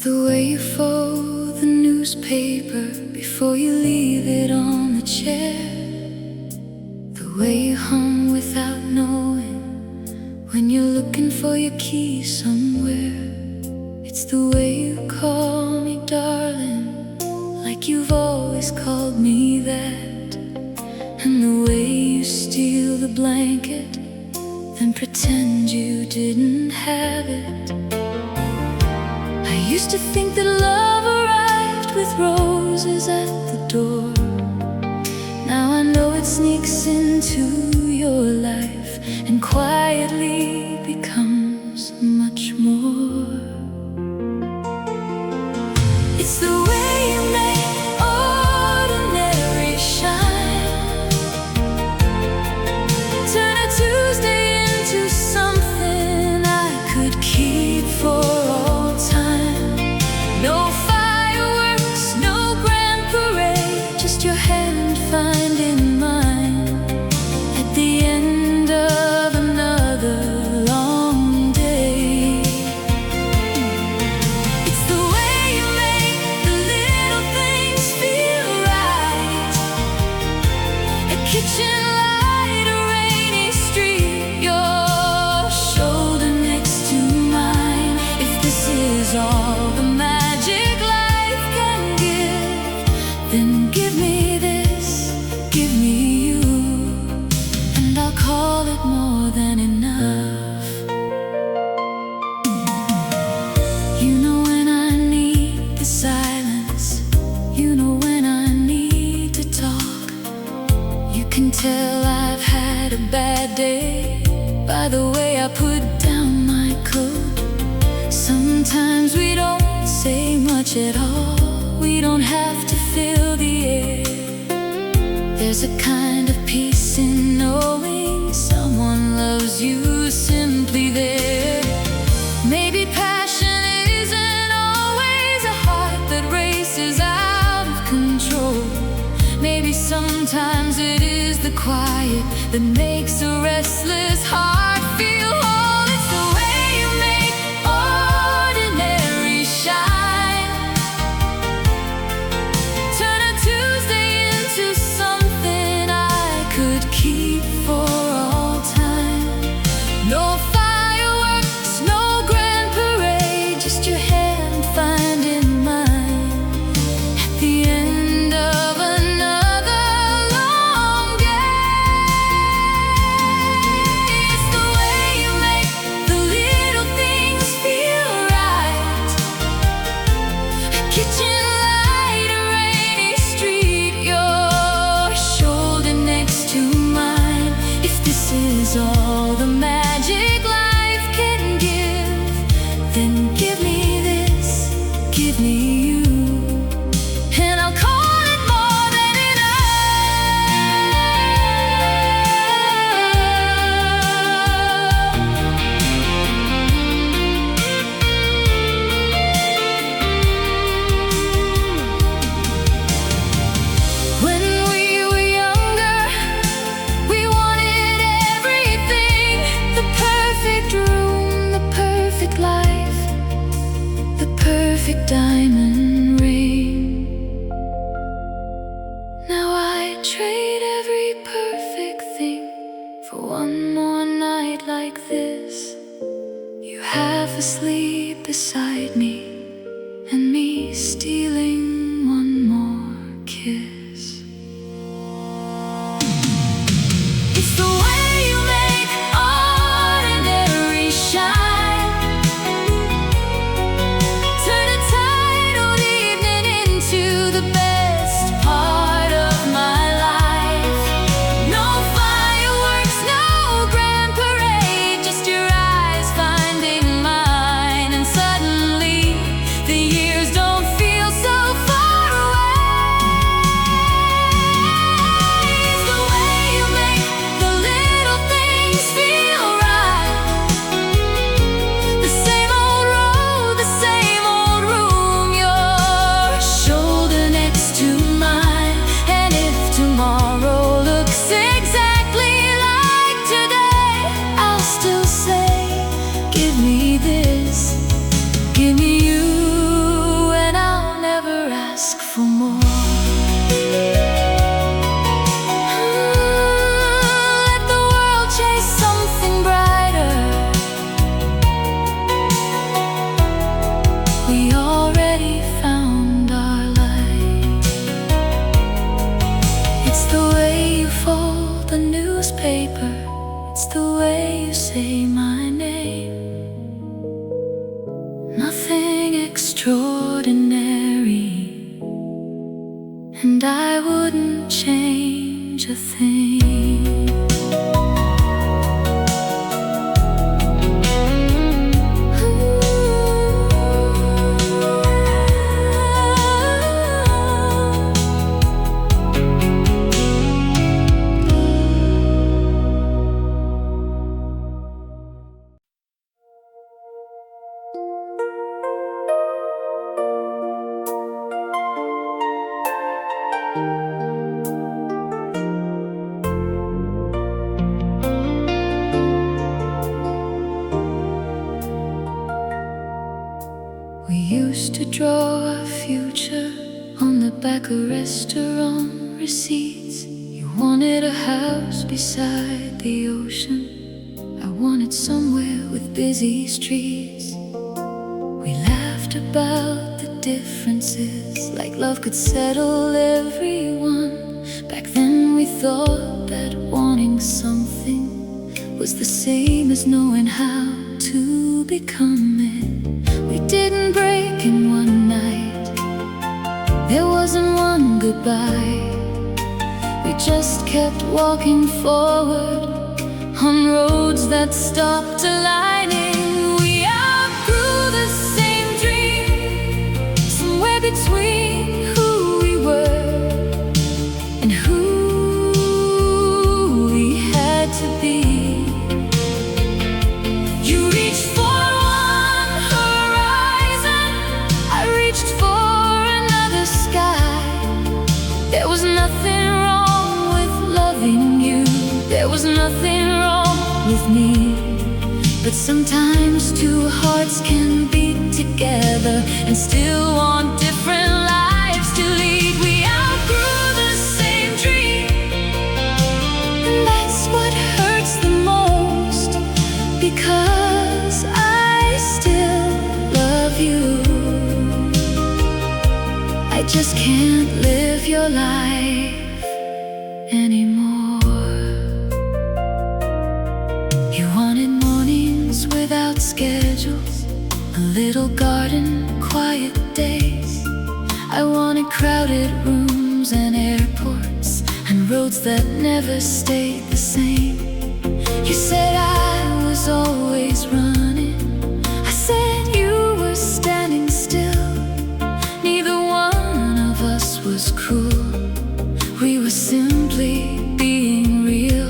the way you fold the newspaper before you leave it on the chair, the way you hum without knowing when you're looking for your key somewhere. It's the way you call me darling, like you've always called me that, and the way you steal the blanket, then pretend you didn't have it. I used to think that love arrived with roses at the door. Now I know it sneaks into your life and quietly becomes much more. It's the way you make ordinary shine, turn a Tuesday into something I could keep for all time. No fireworks, no grand parade, just your hand finding mine at the end of another long day. It's the way you make the little things feel right, a kitchen light, a rainy street, your shoulder next to mine. If this is all the magic life can give, then give me this, give me you, and I'll call it more than enough. You know when I need the silence, you know when I need to talk. You can tell I've had a bad day by the way I put down my coat. Sometimes we don't say much at all, we don't have to fill the air. There's a kind of peace in knowing someone loves you simply there. Maybe passion isn't always a heart that races out of control. Maybe sometimes it is the quiet that makes a restless heart feel whole. It's the way you make ordinary shine, turn a Tuesday into something I could keep for all time. No fireworks, no grand parade, just your hand finding mine at the end of another long day. It's the way you make the little things feel right, a kitchen light, a rainy street, your shoulder next to mine. If this is all the magic life can give, then give me this, give me you, and I'll call it more than When we were younger, we wanted everything, the perfect room, the perfect life, the perfect diamond ring. Now I trade every perfect thing for one more night like this. You half asleep beside me, and me stealing one more kiss. It's the way you make ordinary shine, turn a titled evening into the best part of my life. No fireworks, no grand parade, just your eyes finding mine, and suddenly the years don't feel so far away. It's the way you make the little things feel right, the same old road, the same old room, your shoulder next to mine. And if tomorrow looks exactly like today, I'll still say, give me this, give me you. the way you say my name. Nothing extraordinary, and I wouldn't change a thing. We used to draw our future on the back of restaurant receipts. You wanted a house beside the ocean, I wanted somewhere with busy streets. We laughed about the differences, like love could settle everyone. Back then we thought that wanting something was the same as knowing how to become it. We didn't break in one night, there wasn't one goodbye. We just kept walking forward on roads that stopped aligning. We outgrew the same dream, somewhere between who we were and who we had to be. You reached for there was nothing wrong with loving you, there was nothing wrong with me. But sometimes two hearts can beat together and still want different lives to lead. We outgrew the same dream, and that's what hurts the most, because I still love you. I just can't live your life anymore. You wanted mornings without schedules, a little garden, quiet days. I wanted crowded rooms and airports and roads that never stayed the same. You said I was always running, I said you were standing still. Neither one of us was cruel, we were simply being real.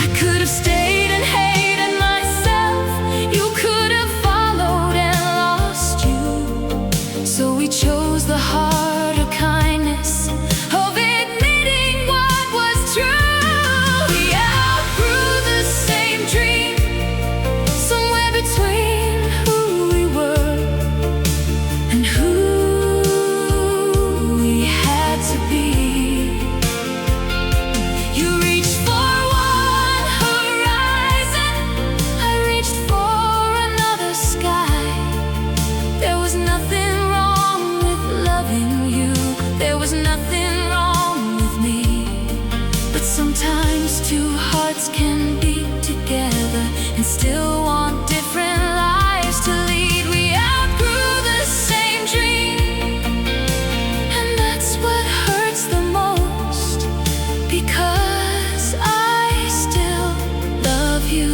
I could have stayed and hated myself, you could have followed and lost you. So we chose the harder kindness of admitting what was true. We outgrew the same dream, somewhere between who we were and who we had to be. You reached for one horizon, I reached for another sky. There was nothing wrong with loving you, there was nothing wrong with me. But sometimes two hearts can beat together and still want different lives to lead. We outgrew the same dream, and that's what hurts the most, because I still love you.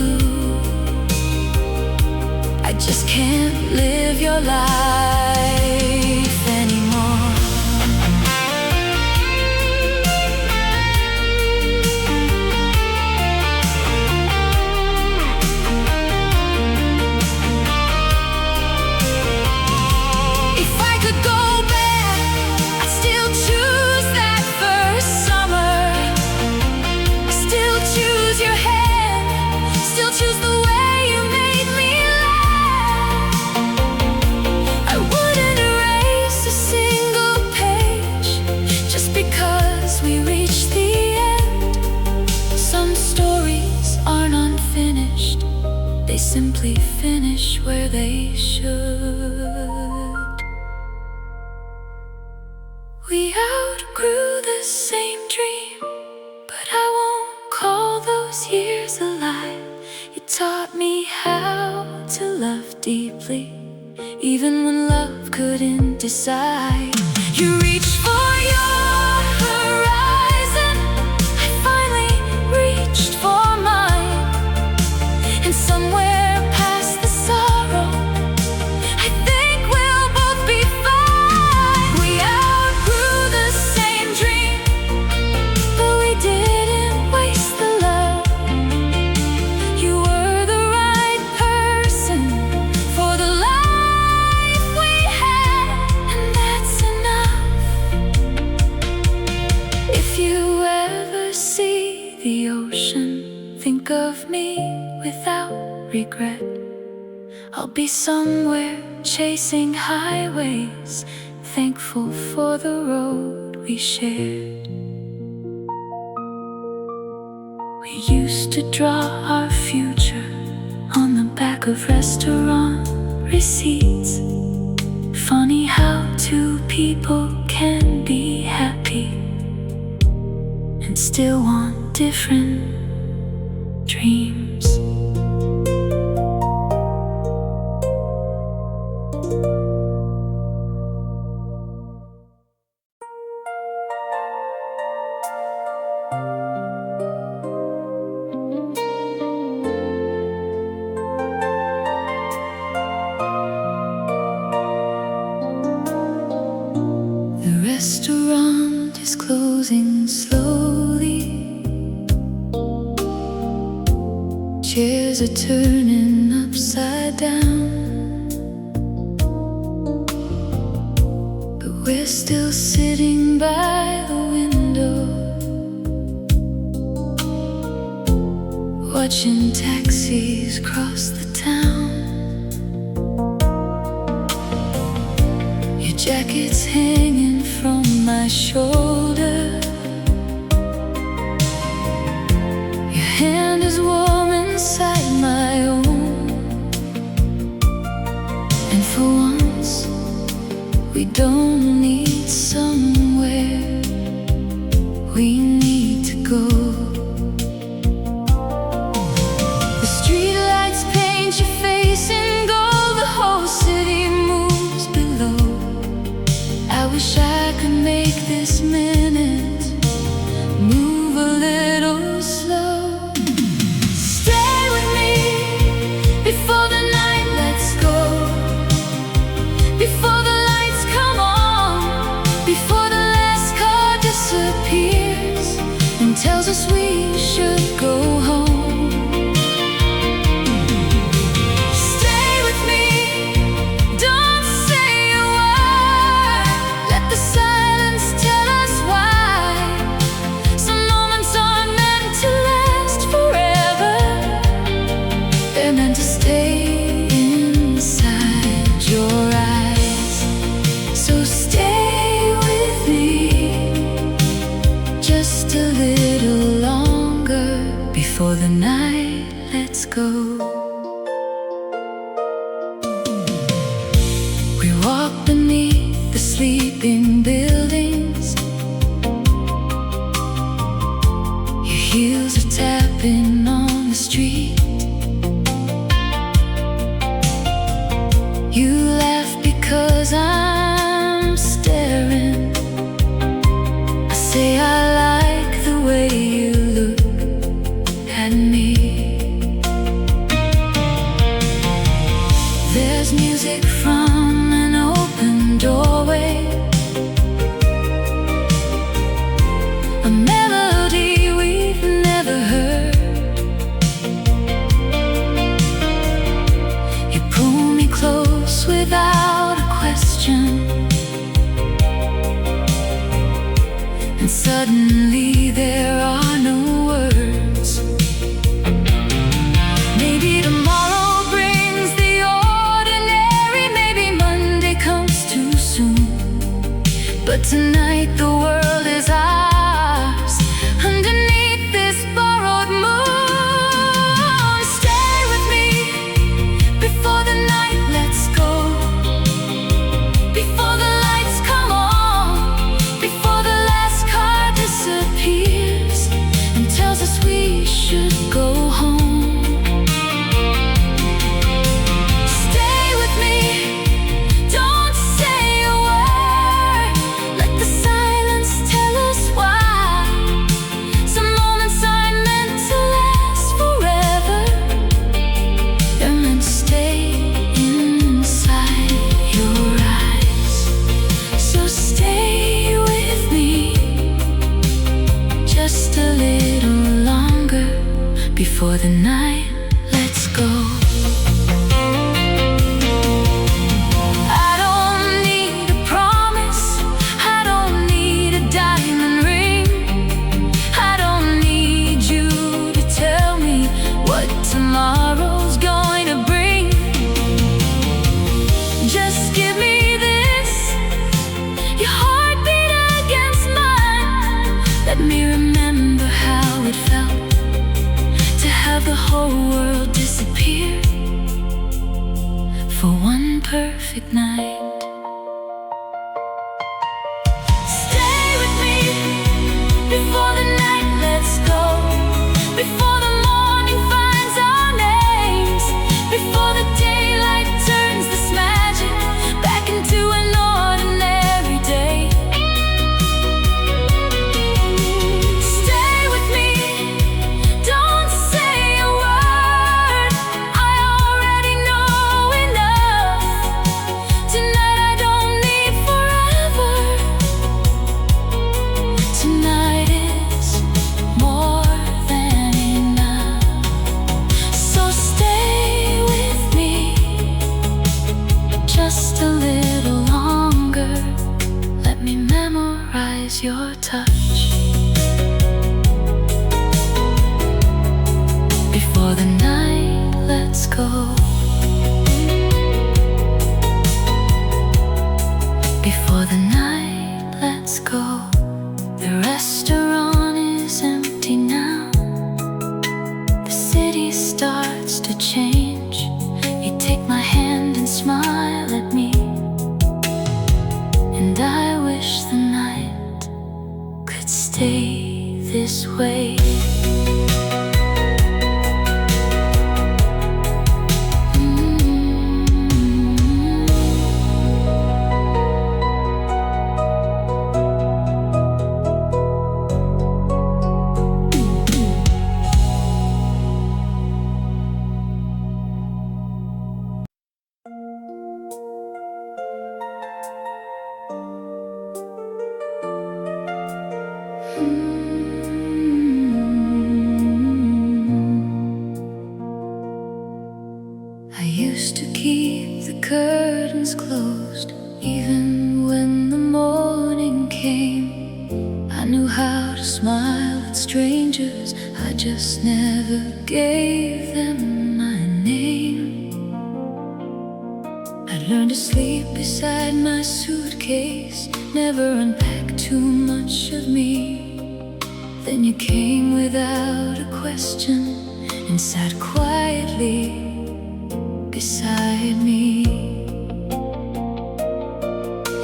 I just can't live your life anymore. If I could go back, I'd still choose that first summer. I still choose your hand, still choose the way you made me laugh. I wouldn't erase a single page just because we reached the end. Some stories aren't unfinished, they simply finish where they should. We outgrew the same dream, but I won't call those years a light. You taught me how to love deeply, even when love couldn't decide. You reached for your horizon, I finally reached for mine. And somewhere past the sorrow, I think we'll both be fine. We outgrew the same dream, but we didn't waste the love. You were the right person for the life we had, and that's enough. If you ever see the ocean, think of me without regret. I'll be somewhere chasing highways, thankful for the road we shared. We used to draw our future on the back of restaurant receipts. Funny how two people can be happy and still want different dreams. The restaurant is closing slowly. Chairs are turning upside down, but we're still sitting by the window, watching taxis cross the town. Your jacket's hanging from my shoulder, your hand is warm inside my own, and for once we don't need somewhere, we need to go. The streetlights paint your face in gold, the whole city moves below. I wish I could make this minute move a little slow. Stay with me before the night lets go, before the lights come on, before the last car disappears and tells us we should go home. Stay with me, don't say a word, let the silence tell us why. Some moments aren't meant to last forever, they're meant to stay inside your eyes. So stay with me just a little longer before the night lets go. We walk beneath the sleeping buildings, your heels are tapping on the street. You laugh because I'm staring. I say I like the way you look at me. There's music from an open doorway, a melody we've never heard. You pull me close without a question, and suddenly there are no words. Maybe tomorrow brings the ordinary, maybe Monday comes too soon, but tonight the world is ours underneath this borrowed moon. Stay with me before the night lets go, before the lights come on, before the last car disappears and tells us we should go home. for one perfect night. Stay with me before the night lets go, before the morning finds our names, before the daylight turns this magic back into an ordinary day. Stay with me, don't say a word, I already know enough. Tonight I don't need forever, tonight is more than enough. So stay with me just a little longer, let me memorize your touch. Before the night lets go, before the night lets go. The restaurant is empty now, the city starts to change. You take my hand and smile at me, and I wish the night could stay this way. I used to keep the curtains closed, even when the morning came. I knew how to smile at strangers, I just never gave them my name. I learned to sleep beside my suitcase, never unpacked too much of me. Then you came without a question and sat quietly beside me.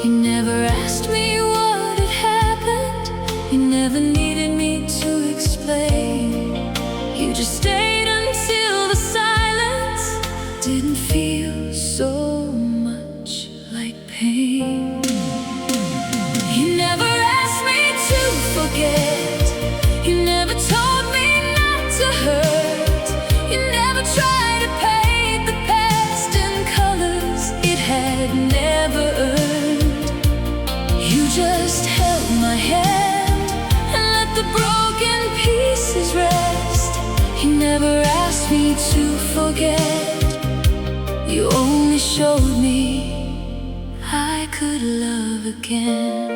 You never asked me what had happened, you never needed me to explain. You just stayed until the silence didn't feel so much like pain. You never asked me to forget, you never told me not to hurt, you never tried to paint the past in colors it had never earned. You just held my hand and let the broken pieces rest. You never asked me to forget, you only showed me I could love again.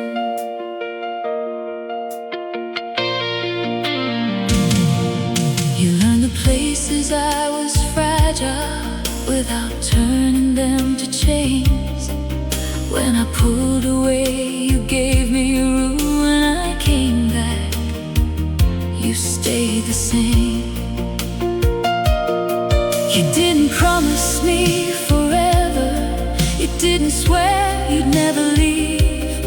You learned the places I was fragile without turning them to chains. When I pulled away, you gave me room. When I came back, you stayed the same. You didn't promise me forever, you didn't swear you'd never leave.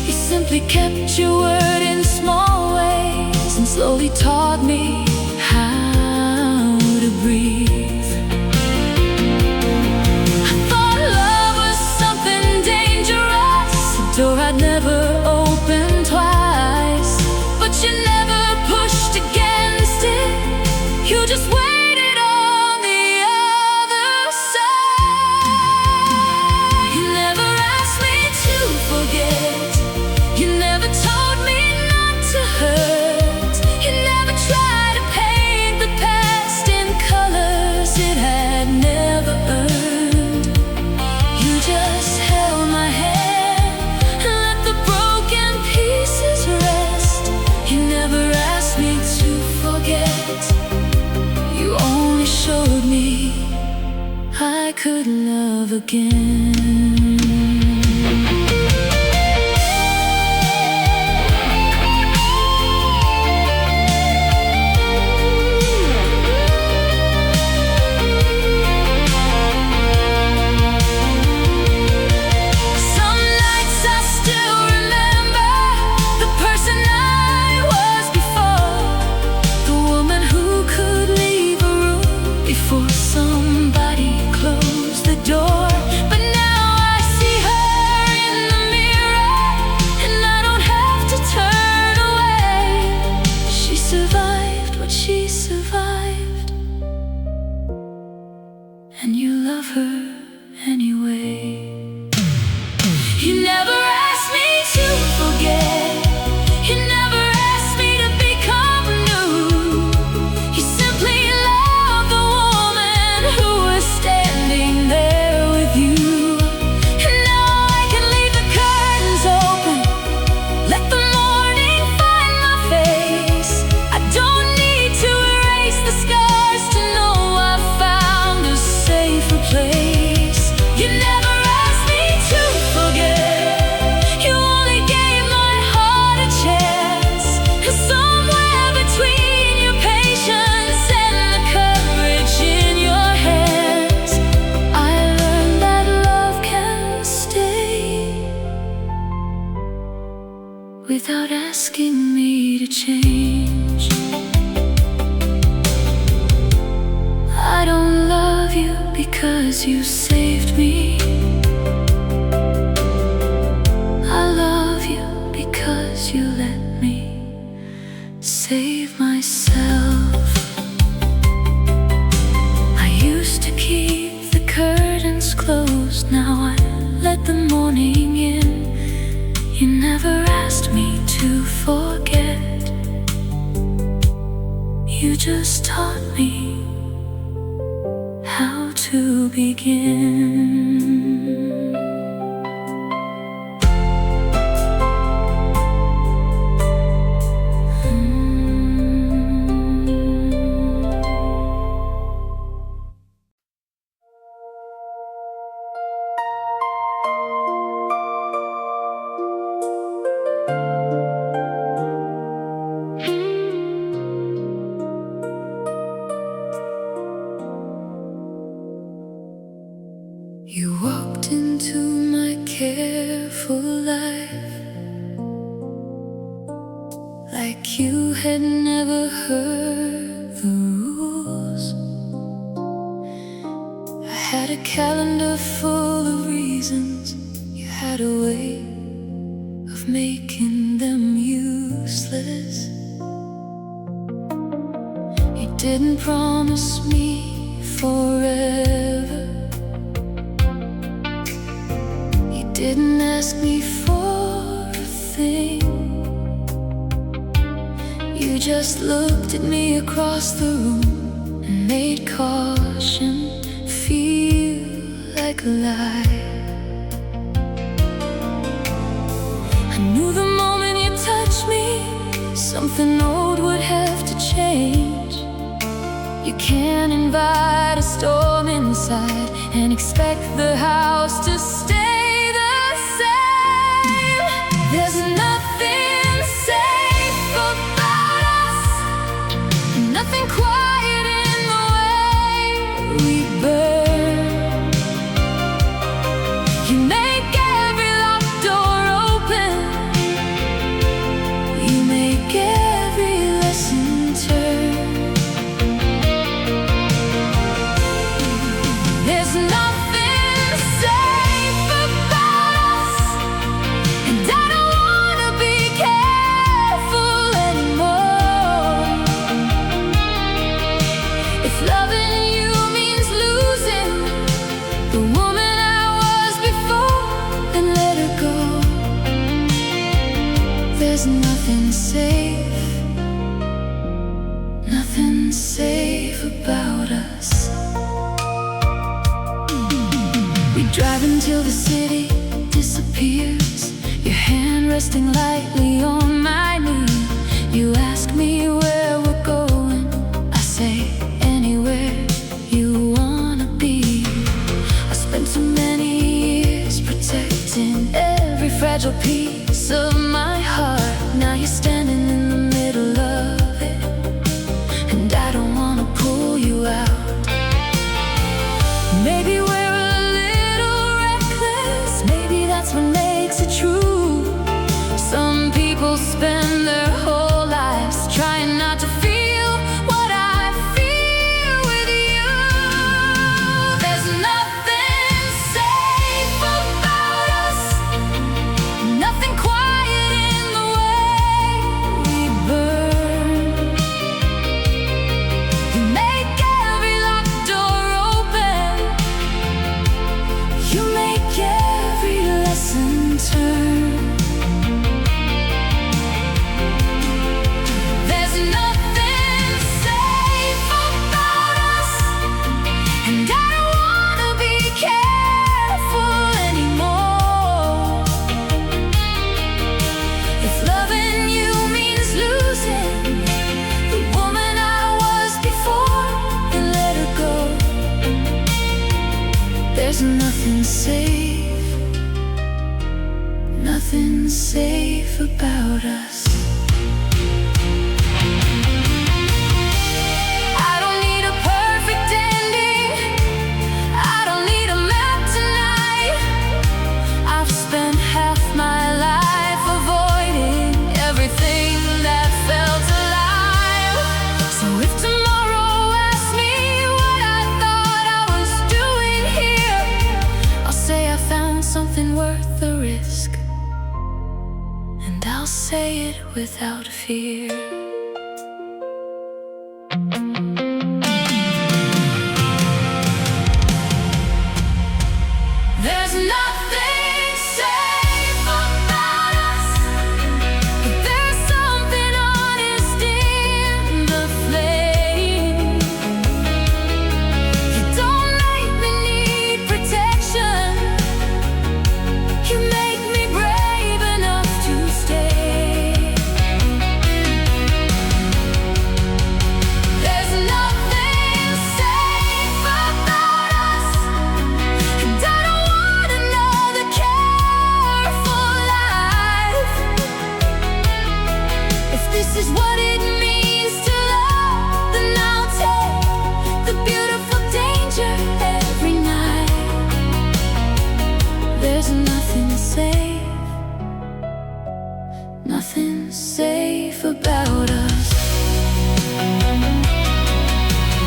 You simply kept your word in small ways and slowly taught me how to breathe. I thought love was something dangerous, a door I'd never open twice. But you never pushed against it, you just waited on the other side. You never asked me to forget, you never told me not to hurt, you never tried to paint the past in colors it had never earned. You just held my hand and let the broken pieces rest. You never asked me to forget, you only showed me I could love again. without asking me to change. I don't love you because you saved me. I love you because you let me save myself. I used to keep the curtains closed, now I let the morning in. You never asked me to forget, you just taught me how to begin. You walked into my careful life like you had never heard the rules. I had a calendar full of reasons. You had a way of making them useless. You didn't promise me forever. Didn't ask me for a thing. You just looked at me across the room and made caution feel like a lie. I knew the moment you touched me, something old would have to change. You can't invite a storm inside and expect the house to stay. There's nothing safe about us, nothing quiet in the way we burn. You make every locked door open, you make every lesson turn. There's nothing safe about us, and I don't nothing safe, nothing safe about us. We drive until the city disappears, your hand resting lightly on my knee. You ask me where we're going, I say anywhere you wanna be. I spent so many years protecting every fragile piece of my heart. Now you're standing in the middle of it, and I don't wanna pull you out. Maybe we're a little reckless, maybe that's what makes it true. Some people spend their whole lives trying not to feel what I feel with you. There's nothing safe about us, nothing quiet in the way we burn. You make every locked door open, you make every lesson turn. There's nothing safe about us, and I don't wanna be careful anymore. If loving you means losing the woman I was before, then let her go. There's nothing safe, nothing safe about us. I don't need a perfect ending, I don't need a map tonight. I've spent half my life avoiding something worth the risk, and I'll say it without fear. There's nothing safe about us, but there's something honest in the flame. You don't make me need protection, you make me brave enough to stay. There's nothing safe about us, and I don't want another careful life. If this is what it means to love, then I'll take the beautiful danger every night. There's nothing safe, nothing safe about us.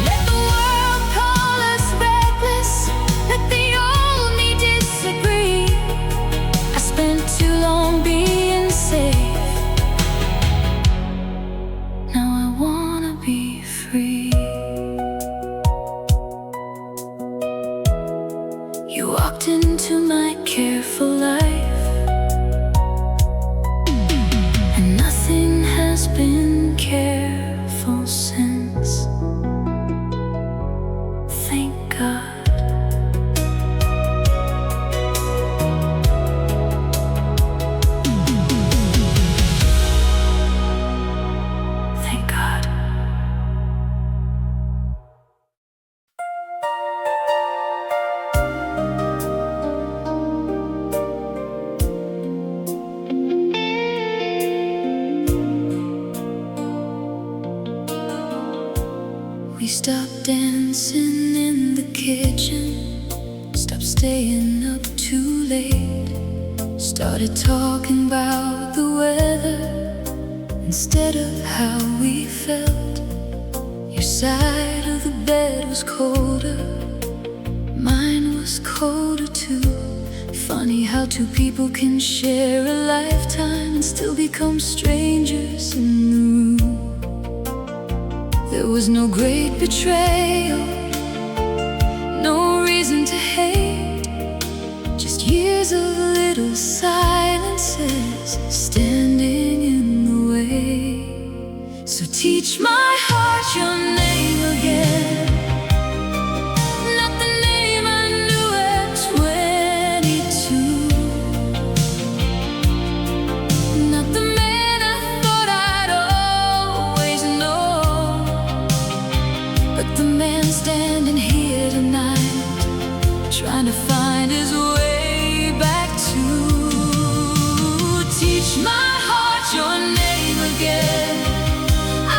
Let the world call us reckless, let the old me disagree. I spent too long being safe, now I wanna be free. You walked into my careful life, and nothing has been careful since. Thank God. Thank God. We stopped dancing in the kitchen, stopped staying up too late, started talking about the weather instead of how we felt. Your side of the bed was colder, mine was colder too. Funny how two people can share a lifetime and still become strangers in the room. There was no great betrayal, no reason to hate, just years of little silences standing in the way. So teach my heart your name again, not the name I knew at 22, not the man I thought I'd always know, but the man standing here tonight, trying to find his way back to. Teach my heart your name again,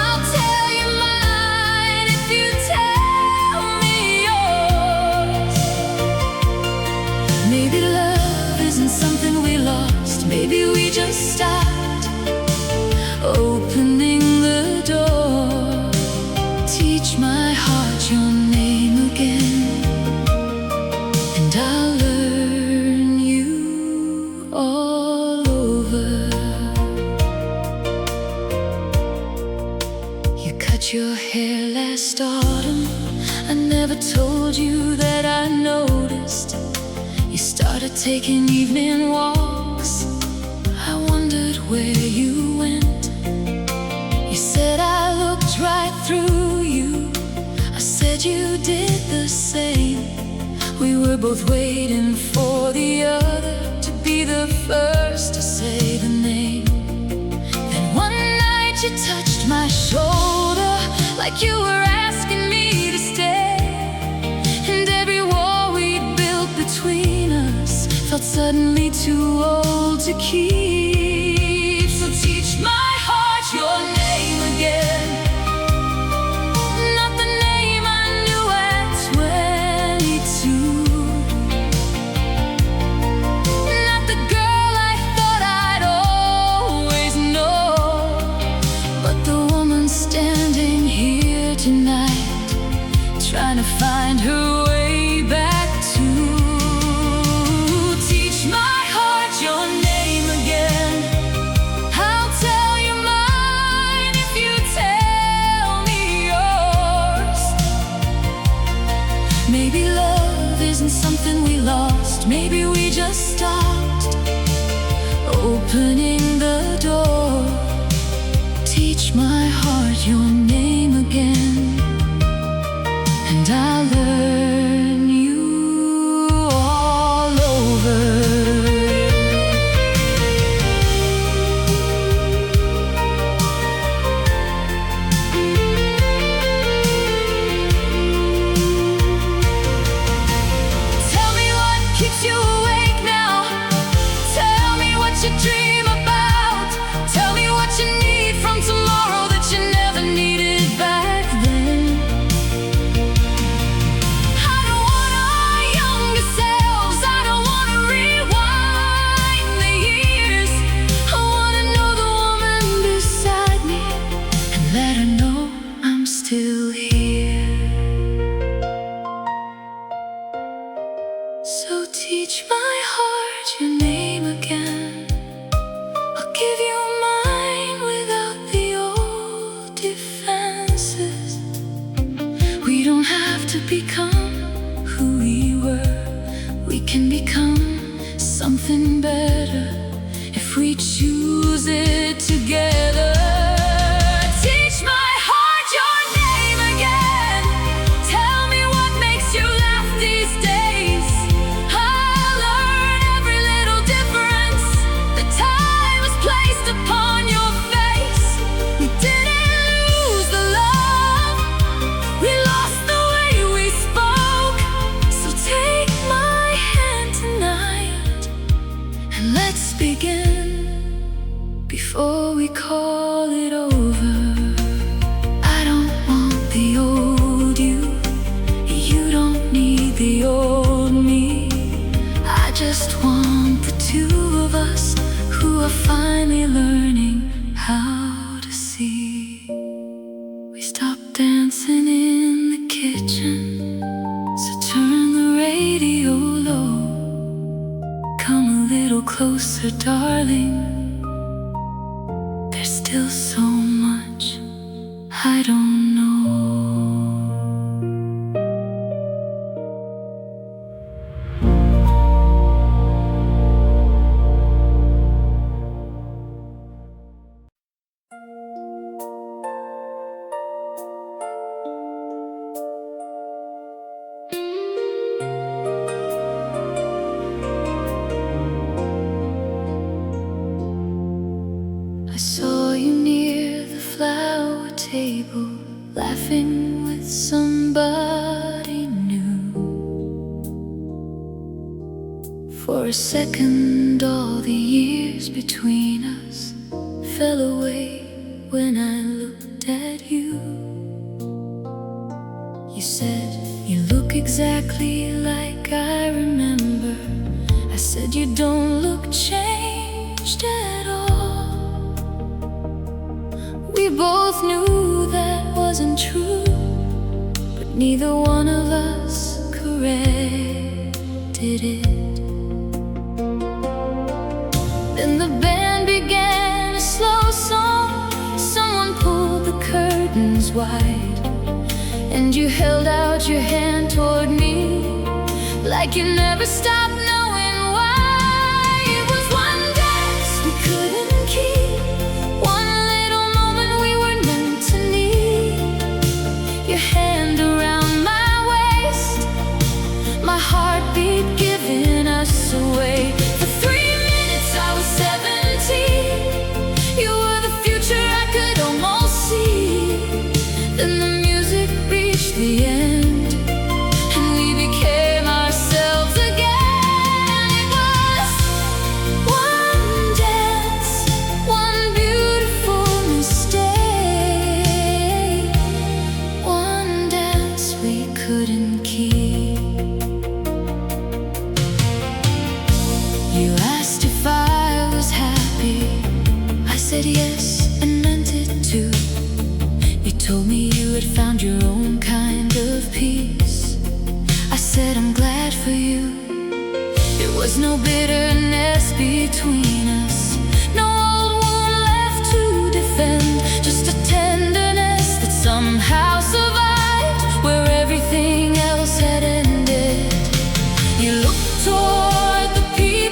I'll tell you mine if you tell me yours. Maybe love isn't something we lost, maybe we just stopped opening the door. Teach my heart your name again, and I'll learn you all over. You cut your hair last autumn, I never told you that I noticed. You started taking evening walks, I wondered where you went. You said I looked right through you, I said you did the same. We were both waiting for the other to be the first to say the name. Then one night you touched my shoulder like you were asking me to stay, and every wall we'd built between us felt suddenly too old to keep. So teach my heart your name again, not the name I knew at 22, not the girl I thought I'd always know, but the woman standing here tonight, trying to find her way back to. Teach just stopped, opening the door. Teach my heart your name again, and I'll learn you all over. Tell me what keeps you awake now. Tell me what you dream about. Tell me what you need from tomorrow that you never needed back then. I don't want our younger selves. I don't want to rewind the years. I want to know the woman beside me and let her know I'm still here. So teach my heart your name again. I'll give you mine without the old defenses. We don't have to become who we were. We can become something better if we choose it together. Teach my heart your name again. Tell me what makes you laugh these days. I'll learn every little difference the time has placed upon your face. We didn't lose the love, we lost the way we spoke. So take my hand tonight and let's begin before we call it over. I don't want the old you. You don't need the old me. I just want the two of us who are finally learning how to see. We stopped dancing in the kitchen, so turn the radio low. Come a little closer, darling. There's still so much I don't know. I saw you near the flower table, laughing with somebody new. For a second, all the years between us fell away when I looked at you. You said, you look exactly like I remember. I said, you don't look changed at all. We both knew that wasn't true, but neither one of us corrected it. Then the band began a slow song. Someone pulled the curtains wide, and you held out your hand toward me like you never stopped knowing why. It was one dance we couldn't keep, one little moment we were meant to need. Your hand around my waist, my heartbeat giving us away. For 3 minutes I was 17. You were the future I could almost see. Then the music reached the end, and we became ourselves again. It was one dance, one beautiful mistake, one dance we couldn't keep. You asked if I was happy. I said yes and meant it too. You told me you had found your own kind of peace. I said I'm glad for you. There was no bitterness between us, no old wound left to defend, just a tenderness that somehow survived where everything else had ended. You looked toward the people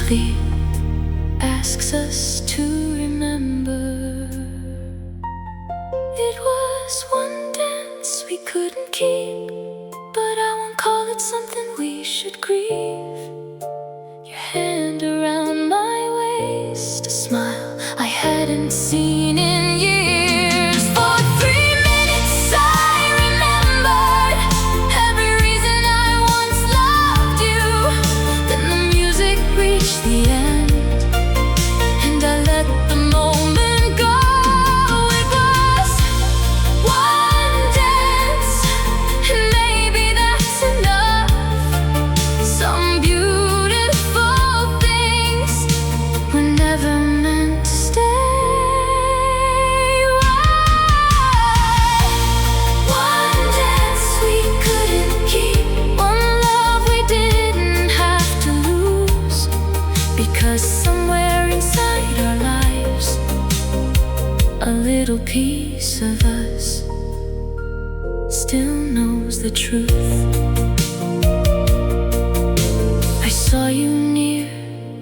softly asks us to remember. It was one dance we couldn't keep, but I won't call it something we should grieve. Your hand around my waist, a smile I hadn't seen in years. For 3 minutes I remembered every reason I once loved you. Then the music reached the end, and I let the moment go. It was one dance, and maybe that's enough. Some beautiful things were never meant to stay. One dance we couldn't keep, one love we didn't have to lose, because somewhere inside our lives a little piece of us still knows the truth. I saw you near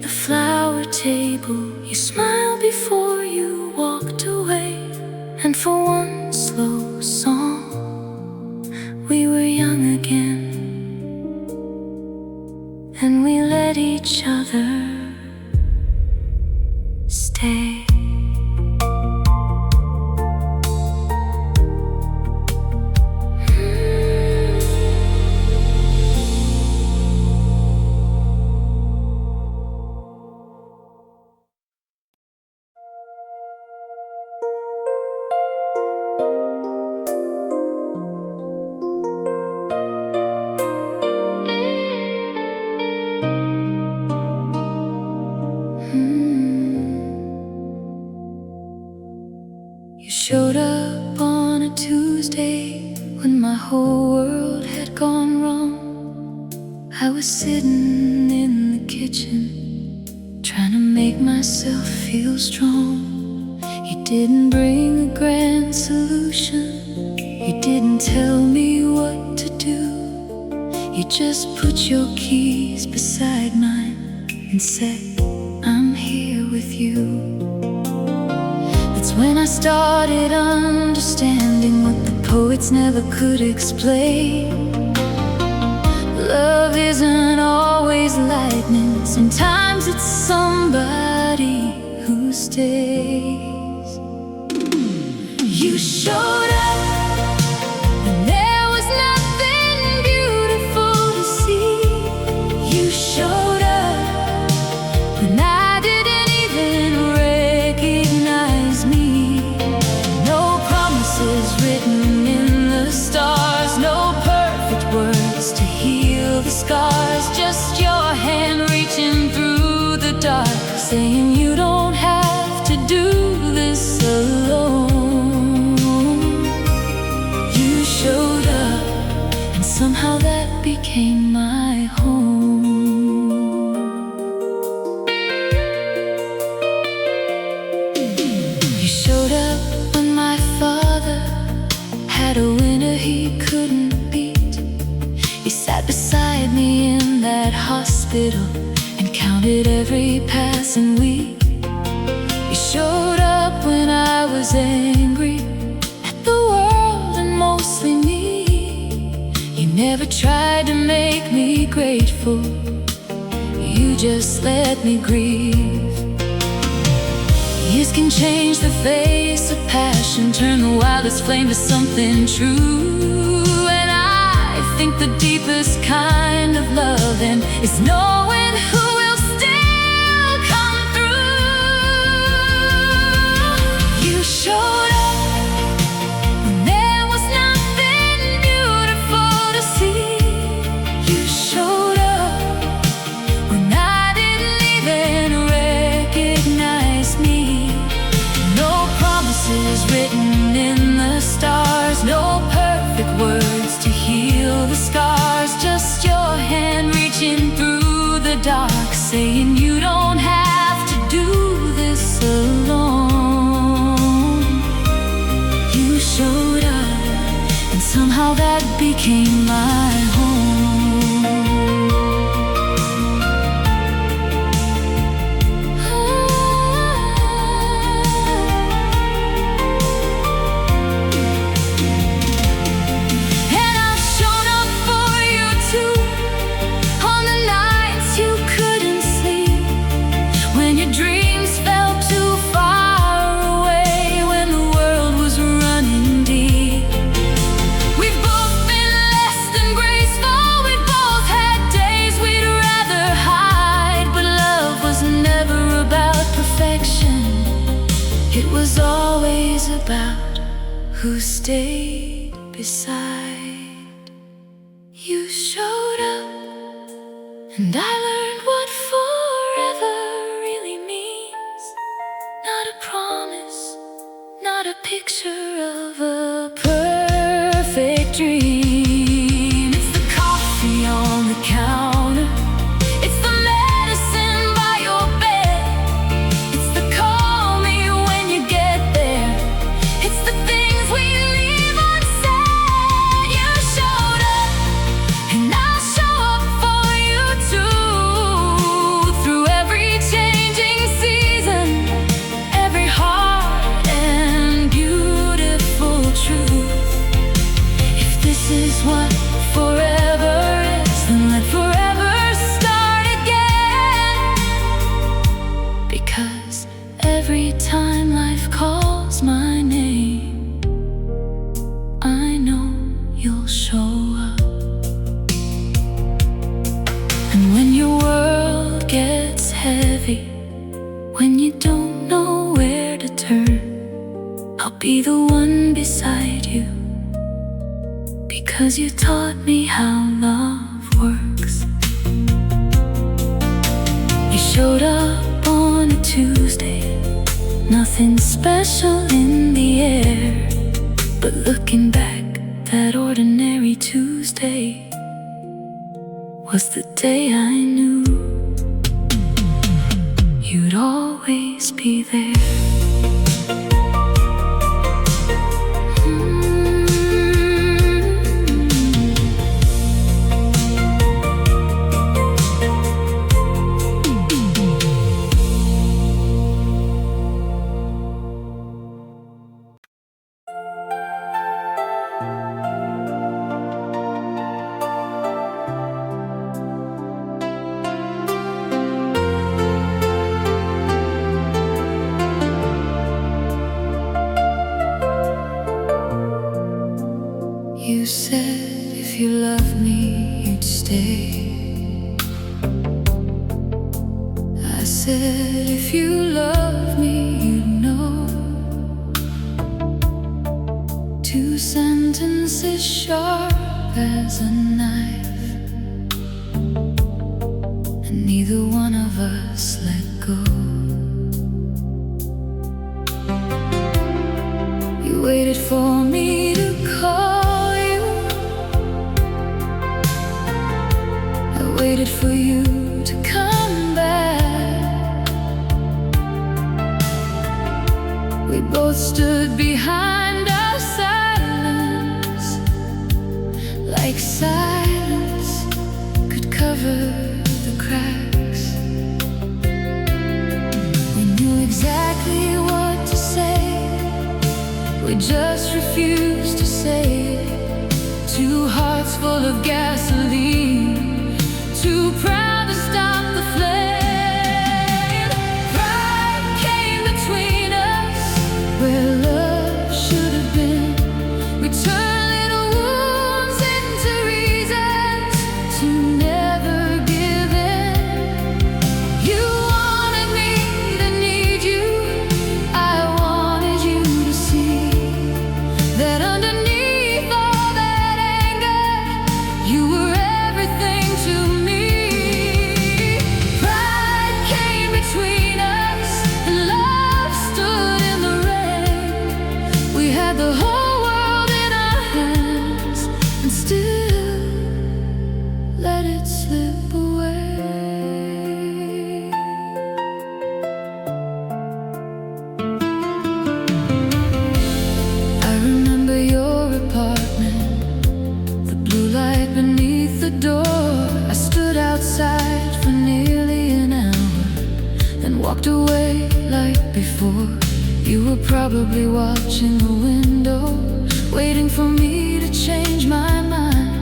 the flower table. You smiled before you walked away, and for one slow song we were young again, and we let each other stay. You showed up on a Tuesday when my whole world had gone wrong. I was sitting in the kitchen trying to make myself feel strong. You didn't bring a grand solution, you didn't tell me what to do. You just put your keys beside mine and said, I'm here with you. That's when I started understanding what the poets never could explain. Love isn't always lightning, sometimes it's somebody who stays. You showed up when there was nothing beautiful to see. You showed up when I didn't even recognize me. No promises written in the stars, no perfect words to heal the scars. Just your hand reaching through the dark, saying you don't have to do this alone. You showed up, and somehow that became my home. You showed up when my father had a winter he couldn't beat. You sat beside me in that hospital and counted every passing week. You showed up when I was angry at the world and mostly me. You never tried to make me grateful, you just let me grieve. Years can change the face of passion, turn the wildest flame to something true. And I think the deepest kind of loving is knowing who will still come through. You showed up when there was nothing beautiful to see. You showed up when I didn't even recognize me. No promises written in the stars, no perfect words to heal the scars. Just your hand reaching through the dark, saying you don't have to do this alone. You showed up, and somehow that became my home. about who stayed beside. You showed up, and I learned what forever really means. Not a promise, not a picture of a perfect dream. It's the coffee on the counter, it's the medicine by your bed, it's the call me when you get there, it's the things we leave unsaid. You showed up, and I'll show up for you too. Through every changing season, every hard and beautiful truth. If this is what forever is, then let forever start again. Because every time life calls my name, I know you'll show up. And when your world gets heavy, when you don't know where to turn, I'll be the one beside you. Because you taught me how love works. You showed up on a Tuesday, nothing special in the air. But looking back, that ordinary Tuesday was the day I knew you'd always be there. You said if you loved me, you'd stay. I said if you love me, you'd know. Two sentences sharp as a knife, and neither one of us let go. You waited for me to call, waited for you to come back. We both stood behind our silence, like silence could cover the cracks. We knew exactly what to say, we just refused to say it. Two hearts full of gasoline, too proud to stop the flame. Pride came between us, where love should have been. We turned little wounds into reasons to never give in. You wanted me to need you, I wanted you to see that underneath all that anger, you were everything to me. Pride came between us, and love stood in the rain. We had the whole world in our hands, and still let it slip away. I remember your apartment, the blue light beneath the door. I stood outside for nearly an hour, then walked away like before. You were probably watching the window, waiting for me to change my mind.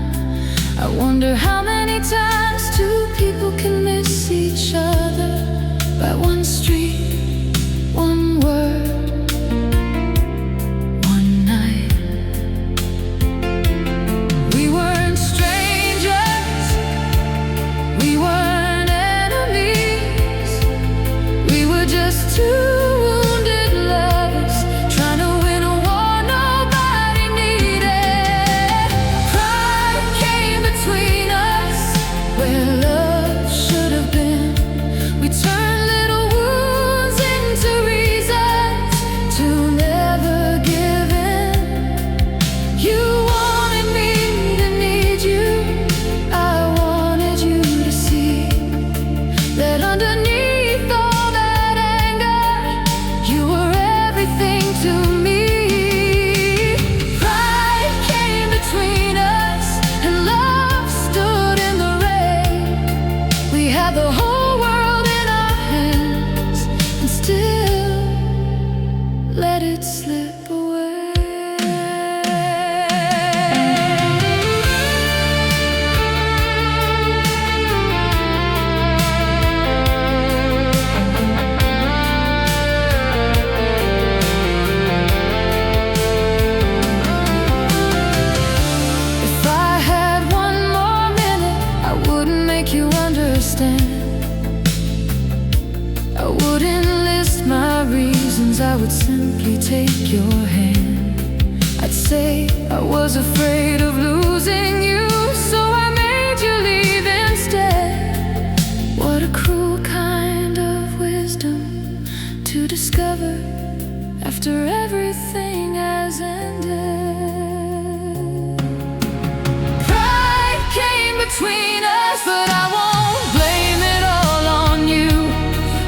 I wonder how many times two people can miss each other by one street, one word, one night. We weren't strangers, we weren't enemies, we were just two wounded lovers trying to win a understand. I wouldn't list my reasons, I would simply take your hand. I'd say I was afraid of losing you, so I made you leave instead. What a cruel kind of wisdom to discover after everything has ended. Pride came between us, but I won't blame it all on you.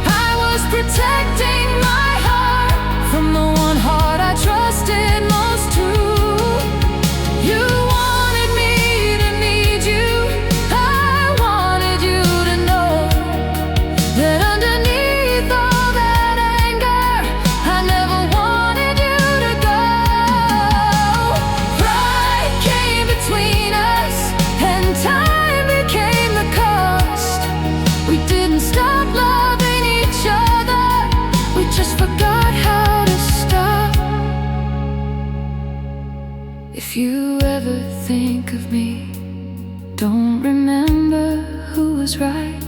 I was protecting my heart from the one heart I trusted most true. You wanted me to need you. I wanted you to know that underneath all that anger, I never wanted you to go. Pride came between us, and time became the cost. We didn't stop loving each other, we just forgot how to stop. If you ever think of me, don't remember who was right.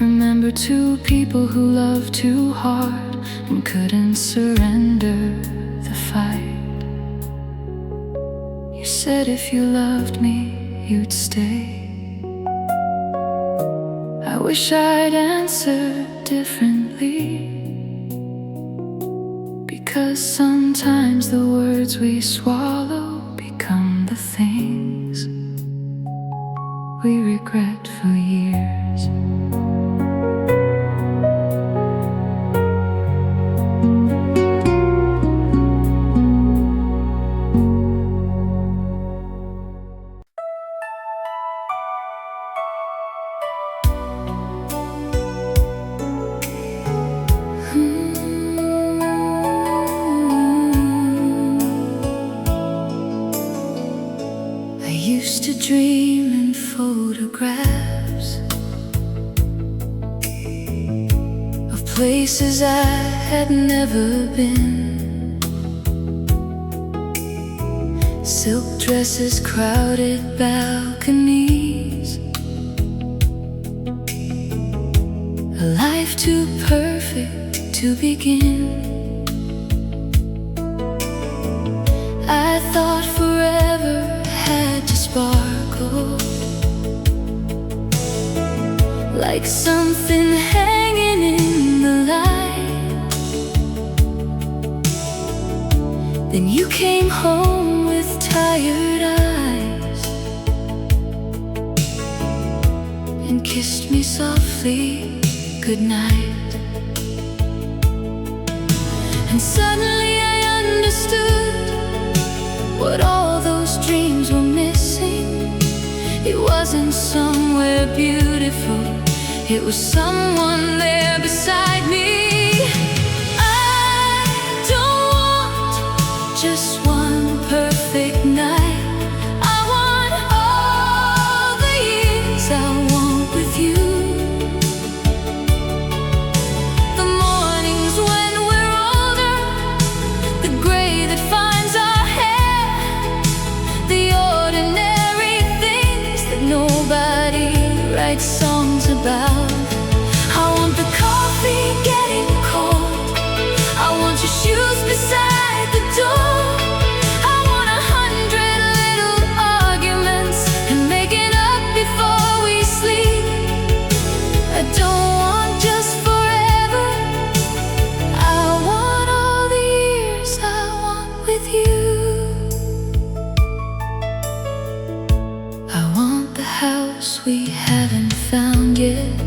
Remember two people who loved too hard and couldn't surrender the fight. You said if you loved me, you'd stay. I wish I'd answered differently, because sometimes the words we swallow become the things we regret for years. I used to dream in photographs of places I had never been. Silk dresses, crowded balconies, a life too perfect to begin. I thought forever had to sparkle, like something hanging in the light. Then you came home with tired eyes and kissed me softly goodnight. And suddenly I understood what all those dreams were missing. It wasn't somewhere beautiful, it was someone there beside me. I don't want just one perfect night, I want all the years I want with you. The mornings when we're older, the gray that finds our hair, the ordinary things that nobody writes songs about. I want the coffee getting cold, I want your shoes beside the door. I want 100 little arguments and making up before we sleep. I don't want just forever, I want all the years I want with you. I want the house we haven't found yet,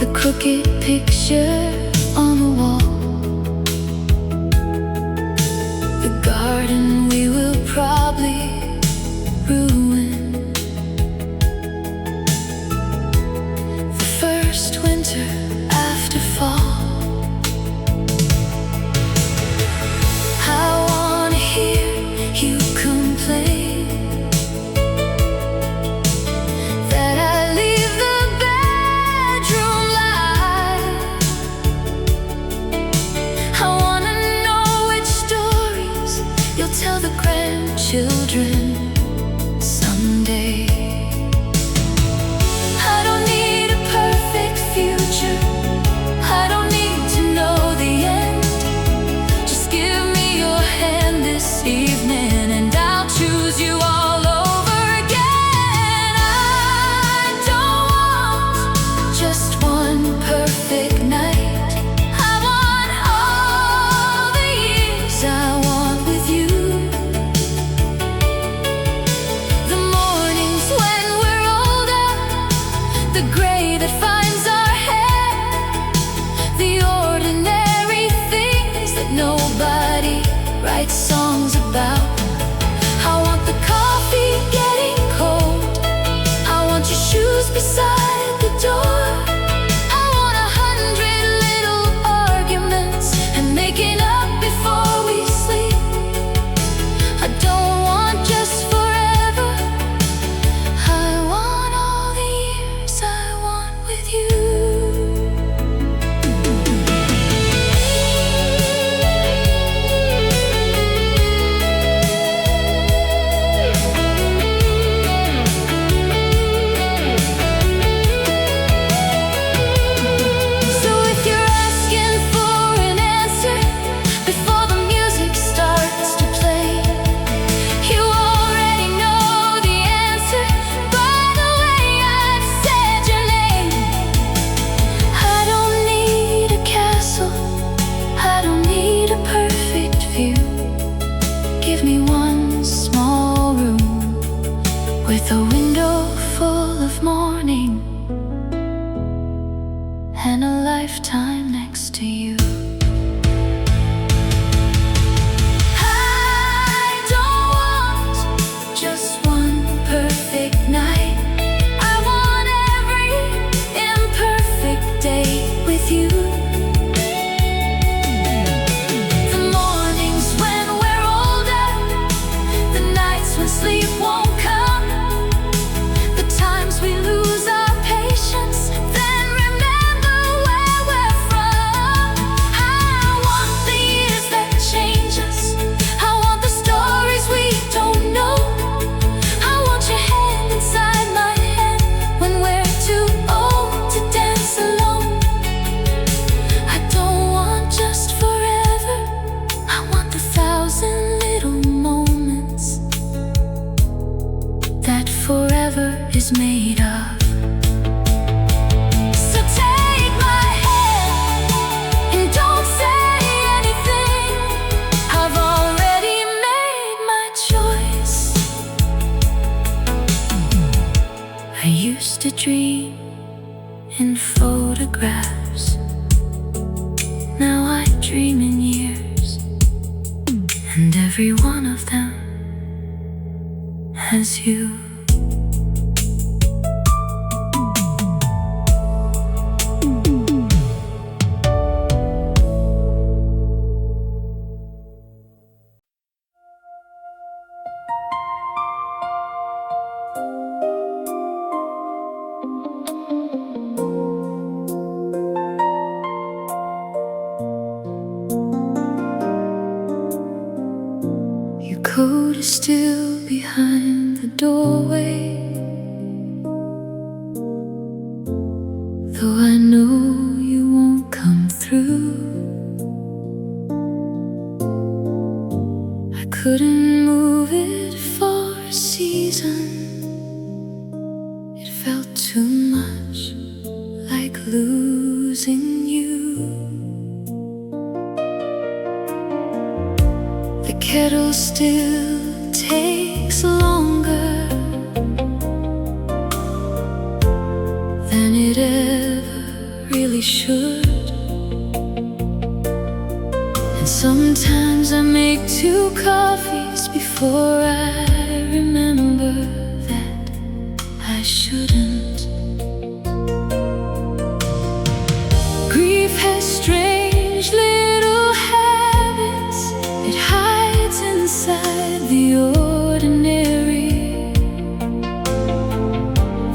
the crooked picture on the wall, the garden we will probably ruin, the first winter after fall. I wanna hear you complain that I leave the bedroom light so full of morning and a lifetime next to you. I don't want just one perfect night. I want every imperfect day with you. The mornings when we're older, the nights when sleep won't come, the times we lose our patience, then remember where we're from. I want the years that change us. I want the stories we don't know. I want your hand inside my hand when we're too old to dance alone. I don't want just forever. I want the thousand little moments that forever is made of. So take my hand and don't say anything. I've already made my choice. I used to dream in photographs. Now I dream in years, and every one of them has you. Your coat is still behind the doorway, though I know you won't come through. I couldn't move it for a season. It felt too much like losing you. The kettle still takes longer than it ever really should. And sometimes I make 2 coffees before I remember that I shouldn't. Grief has strange little habits. It hides inside the ordinary,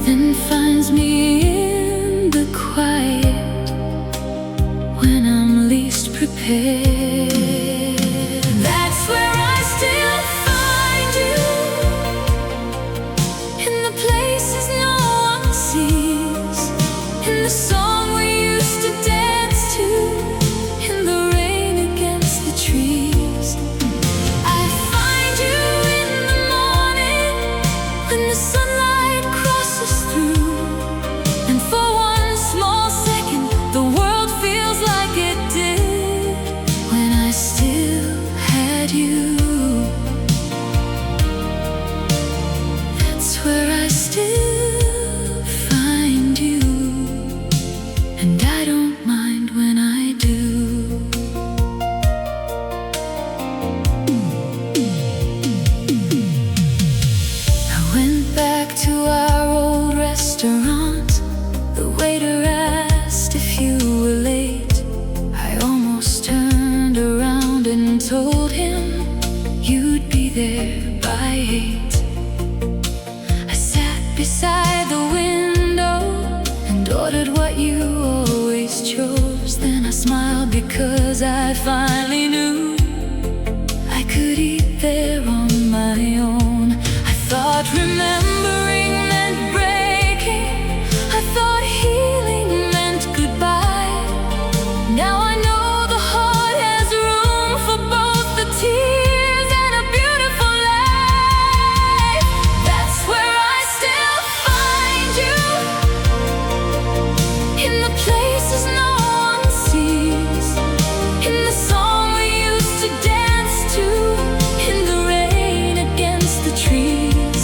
then finds me in the quiet when I'm least prepared. That's where I still find you, in the places no one sees, in the song we used to dance to, in the rain against the trees. I find you in the morning when the sunlight crosses through, and for one small second the world feels like it did when I still had you. That's where I still find you, and I don't mind when I do. I went back to our old restaurant. The waiter asked if you were late. I almost turned around and told him you'd be there by 8. I sat beside the window and ordered what you always chose. Then I smiled because I finally knew I could eat there on my own. I thought remembering meant breaking. I thought healing meant goodbye. Now I know the heart has room for both the tears and a beautiful life. That's where I still find you, in the places no one sees, in the song we used to dance to, in the rain against the trees.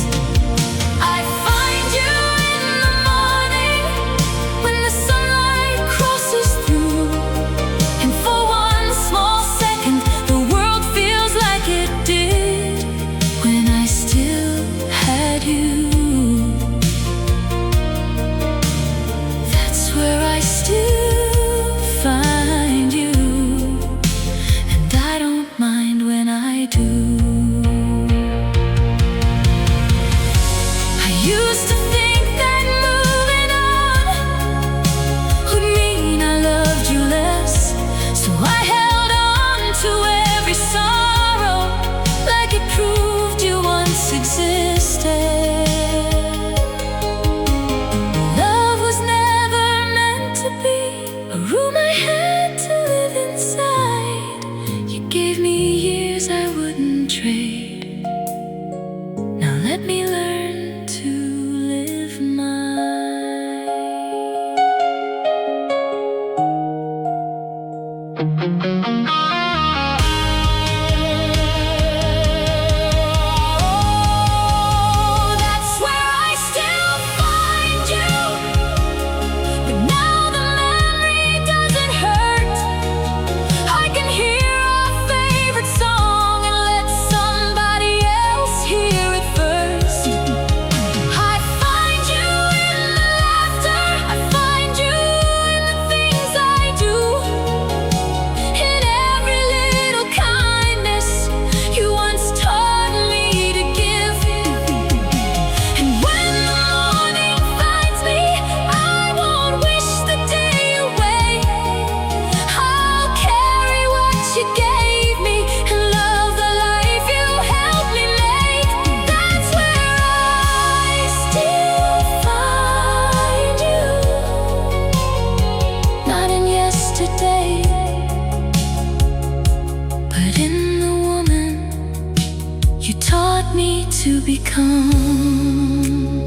become.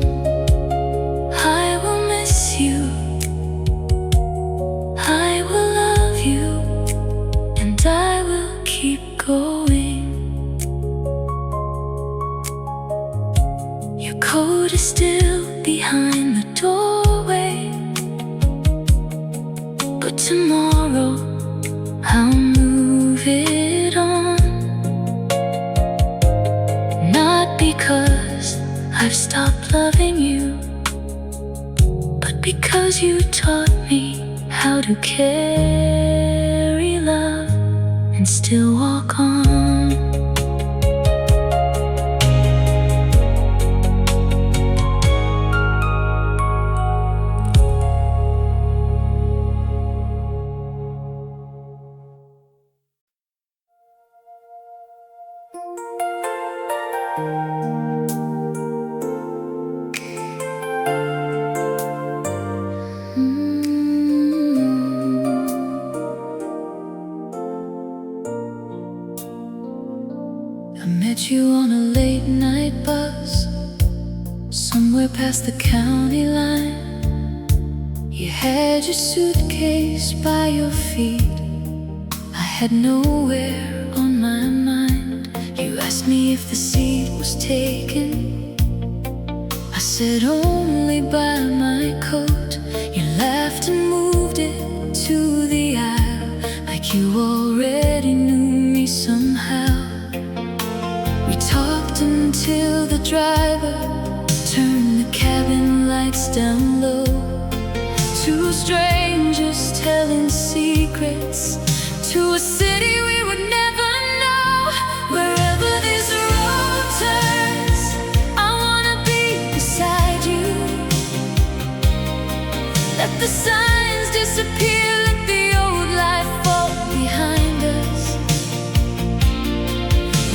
I will miss you, I will love you, and I will keep going. Your coat is still behind the doorway, but tomorrow I'll move it on. Not because I've stopped loving you, but because you taught me how to carry love and still walk on. I met you on a late night bus, somewhere past the county line. You had your suitcase by your feet, I had nowhere on my mind. You asked me if the seat was taken, I said only by my coat. You laughed and moved it to the aisle, like you already knew me somehow. We talked until the driver turned the cabin lights down low. Two strangers telling secrets to a city we would never know. Wherever this road turns, I wanna be beside you. Let the signs disappear, let the old life fall behind us.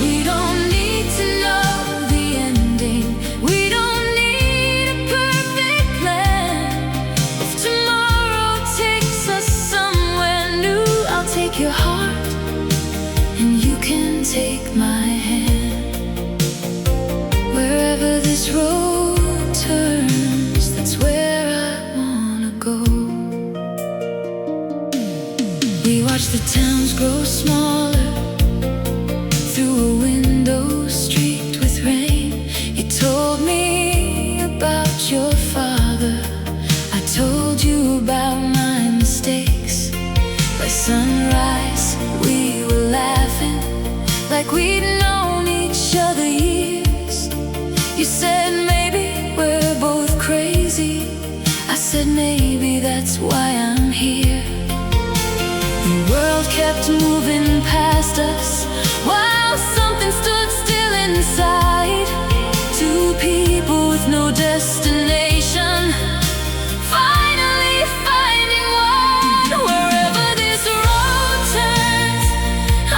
We don't need to know the ending, we don't need a perfect plan. If tomorrow takes us somewhere new, I'll take your heart and you can take my hand. Wherever this road turns, that's where I wanna go. We watch the towns grow smaller through a window streaked with rain. You told me about your father, I told you about my mistakes. By sunrise we were laughing like we'd known each other years. You said maybe we're both crazy, I said maybe that's why I'm here. The world kept moving past us while something stood still inside. Two people with no destination, finally finding one. Wherever this road turns,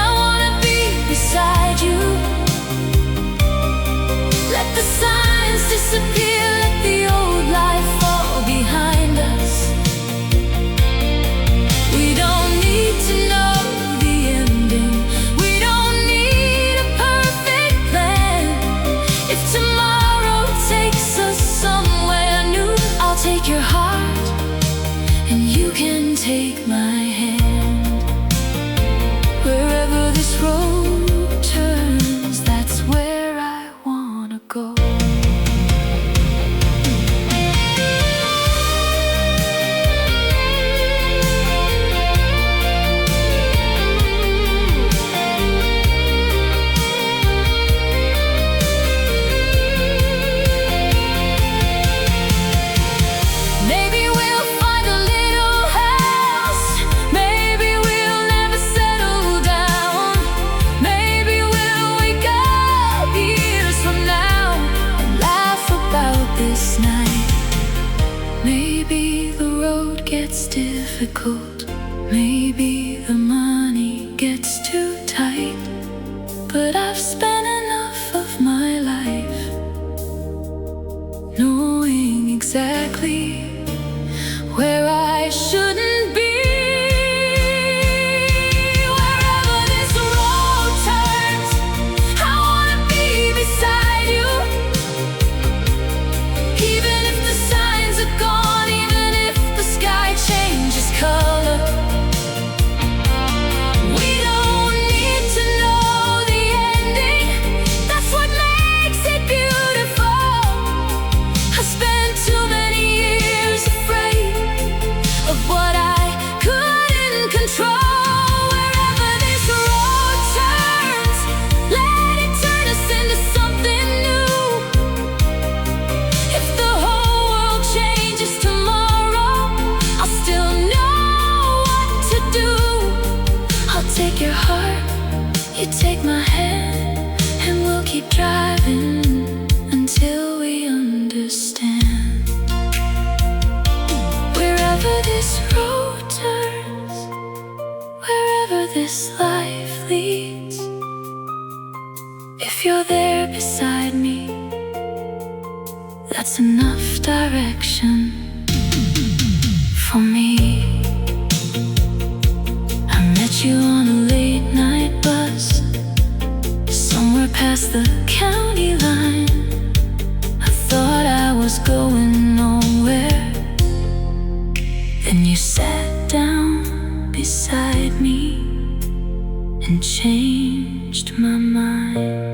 I wanna be beside you. Let the signs disappear, let the old life fall behind us. We don't need to know the ending, we don't need a perfect plan. If tomorrow takes us somewhere new, I'll take your heart and you can take my hand. Wherever this road turns, that's where I wanna go. Maybe we'll find a little house, maybe we'll never settle down. Maybe we'll wake up years from now and laugh about this night. Maybe the road gets difficult, maybe the money gets too tight, but I've spent enough of my life knowing exactly where I shouldn't be. Wherever this road turns, I wanna be beside you. Wherever this road turns, wherever this life leads, if you're there beside me, that's enough direction for me. I met you on a late night bus, somewhere past the county line. I thought I was going nowhere, then you sat down beside me and changed my mind.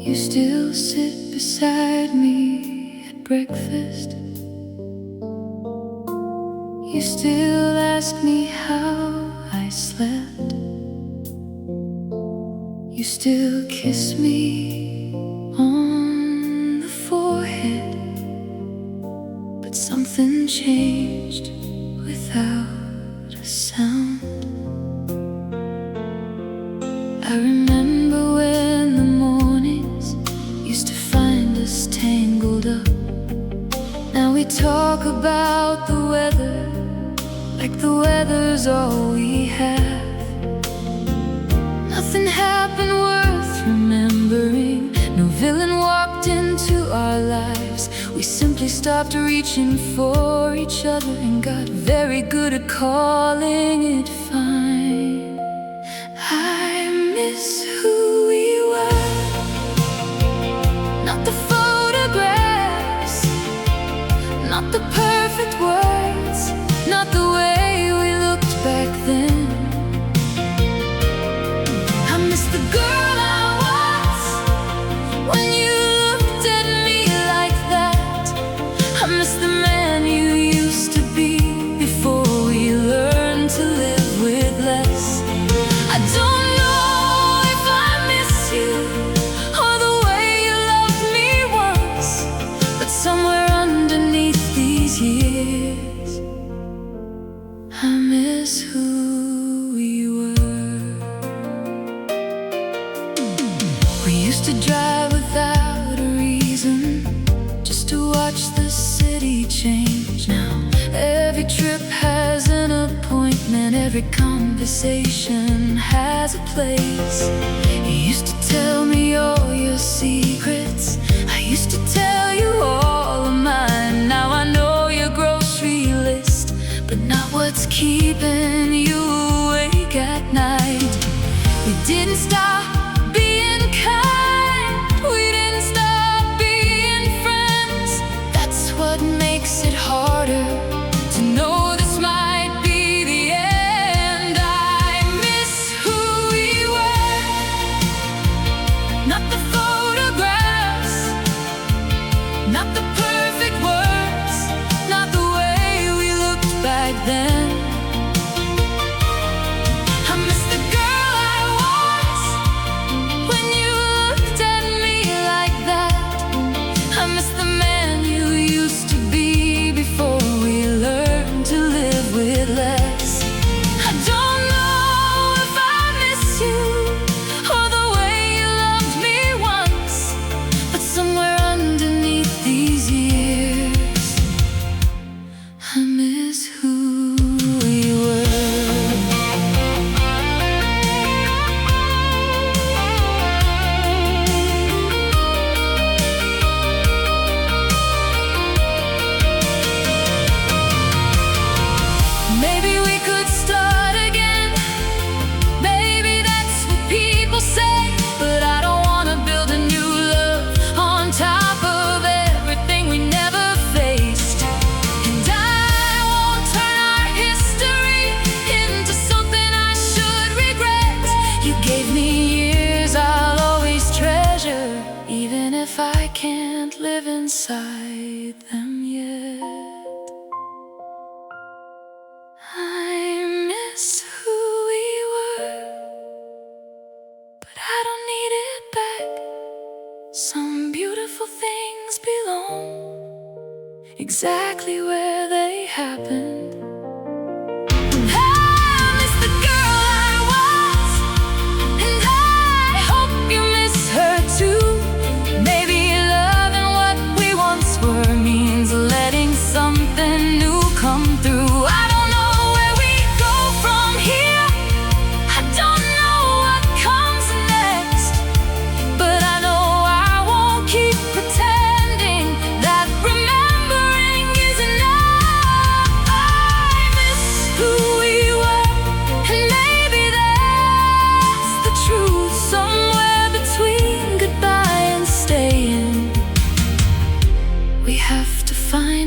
You still sit beside me at breakfast. You still ask me how I slept. You still kiss me on the forehead. But something changed without a sound. I remember when the mornings used to find us tangled up. Now we talk about the weather like the weather's all we have. Nothing happened worth remembering. No villain walked into our lives. We simply stopped reaching for each other and got very good at calling it fine. I miss who we were, not the photographs, not the perfect words, not the way we looked back then. I miss the girl I was when you looked at me like that. I miss the man you used to be before we learned to live with less. I don't know if I miss you or the way you loved me once, but somewhere underneath these years, I miss who we were. We used to drive without a reason, just to watch the city change. Now every trip has an appointment, every conversation has a place. You used to tell me all your secrets, I used to tell you all of mine. Now I know your grocery list, but not what's keeping you awake at night. We didn't stop being kind, we didn't stop being friends. That's what makes it harder to know this might be the end. I miss who we were, not the photographs, not the perfect words, not the way we looked back then. exactly where they happened.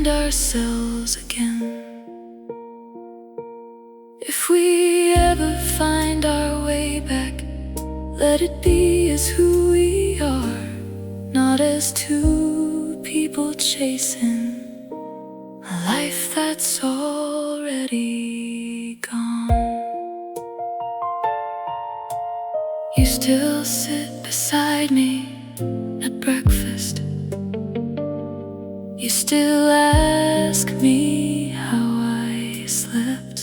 Ourselves again. If we ever find our way back, let it be as who we are, not as two people chasing a life that's already gone. You still sit beside me at breakfast. You still ask me how I slept.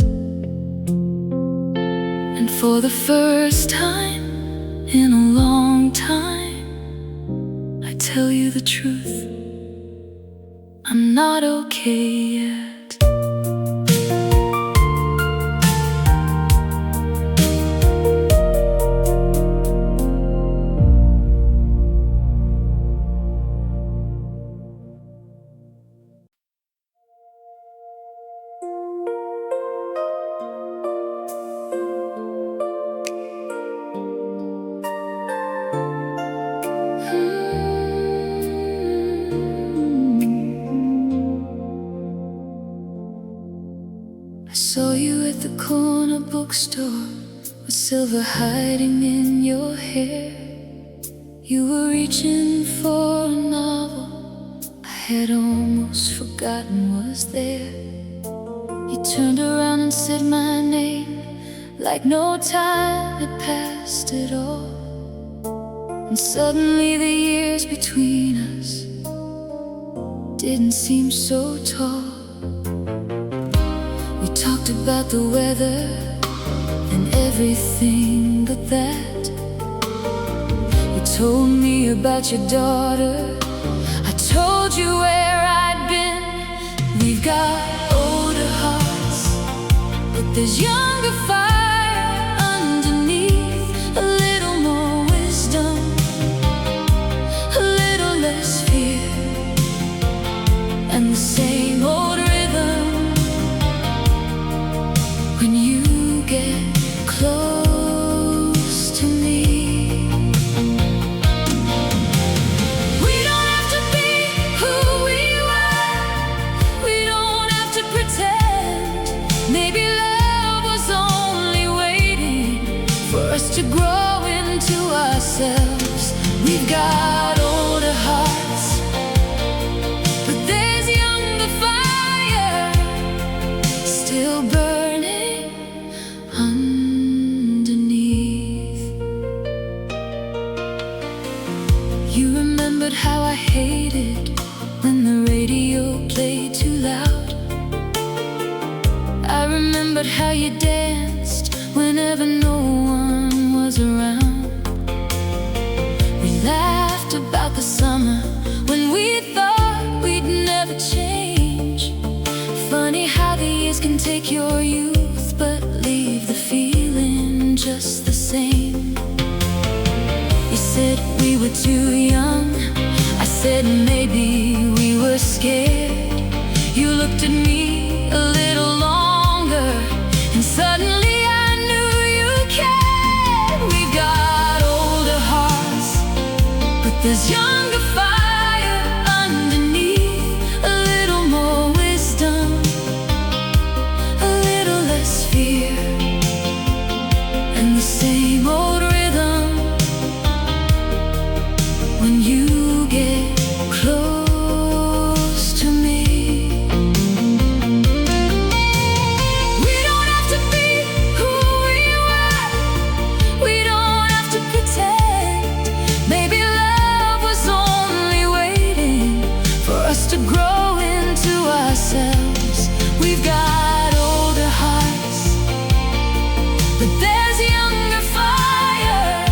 And for the first time in a long time, I tell you the truth, I'm not okay yet. I saw you at the corner bookstore with silver hiding in your hair. You were reaching for a novel I had almost forgotten was there. You turned around and said my name like no time had passed at all. And suddenly the years between us didn't seem so tall. We talked about the weather and everything but that. You told me about your daughter, I told you where I'd been. We've got older hearts, but there's younger fire underneath. A little more wisdom, a little less fear, and the same old rhythm when you get close to me. We don't have to be who we were, we don't have to pretend. Maybe love was only waiting for us to grow into ourselves. We've got older hearts, but there's younger fire still burning underneath. You remembered how I hated when the radio played too loud. I remembered how you danced whenever no one was around. We laughed about the summer when we thought we'd never change. Funny how the years can take your youth but leave the feeling just the same. You said we were too young, I said maybe we were scared. You looked at me a little longer, and suddenly I knew you cared. We've got older hearts, but there's younger fire underneath. A little more wisdom, a little less fear, and the same old rhythm when you get close to me. but there's a younger fire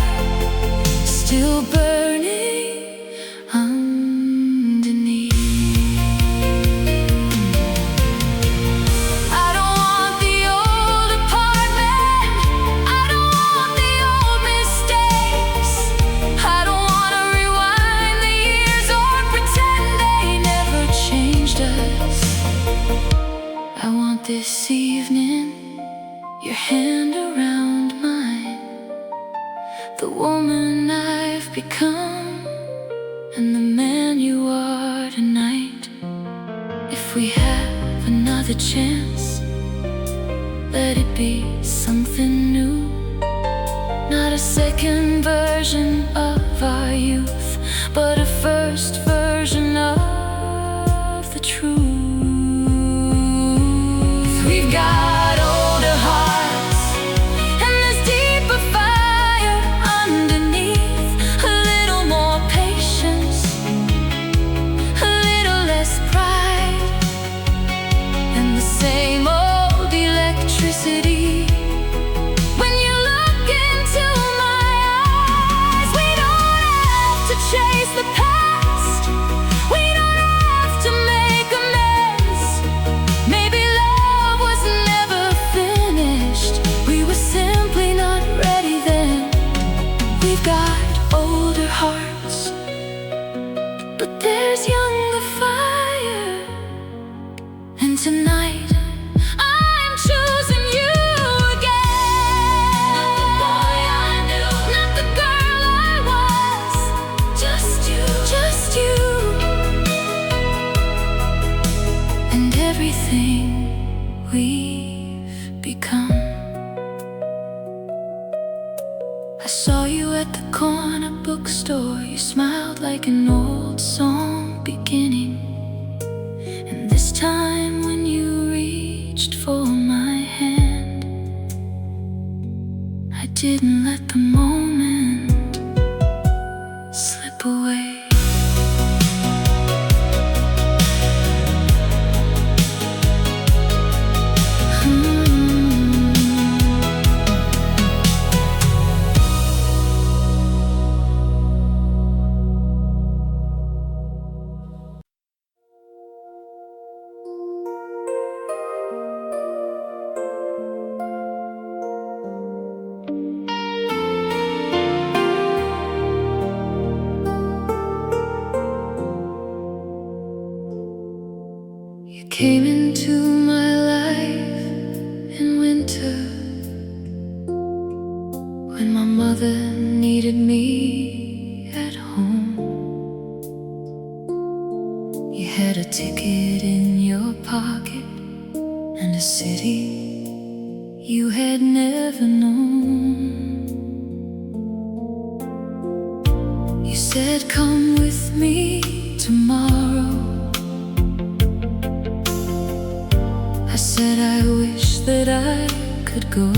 still burning underneath. I don't want the old apartment, I don't want the old mistakes, I don't want to rewind the years or pretend they never changed us. I want this evening, your hand around mine, the woman I've become, and the man you are tonight. If we have another chance, let it be something new, not a second version of our youth, but a first version of the truth. We've got older hearts, and there's deeper fire underneath. A little more patience, a little less pride, and the same old electricity. When you look into my eyes, we don't have to chase the past, we don't have to make amends. Maybe love was never finished, we were simply not ready then. We've got older hearts, but there's younger fire, and tonight I'm choosing you again. Not the boy I knew, not the girl I was, just you, just you, and everything we've become. I saw you at the corner bookstore, you smiled like an old song beginning. And this time when you reached for my hand, I didn't let the moment slip away. You came into my life in winter, when my mother needed me at home. You had a ticket in your pocket and a city you had never known. You said, come with me tomorrow. I said, I wish that I could go.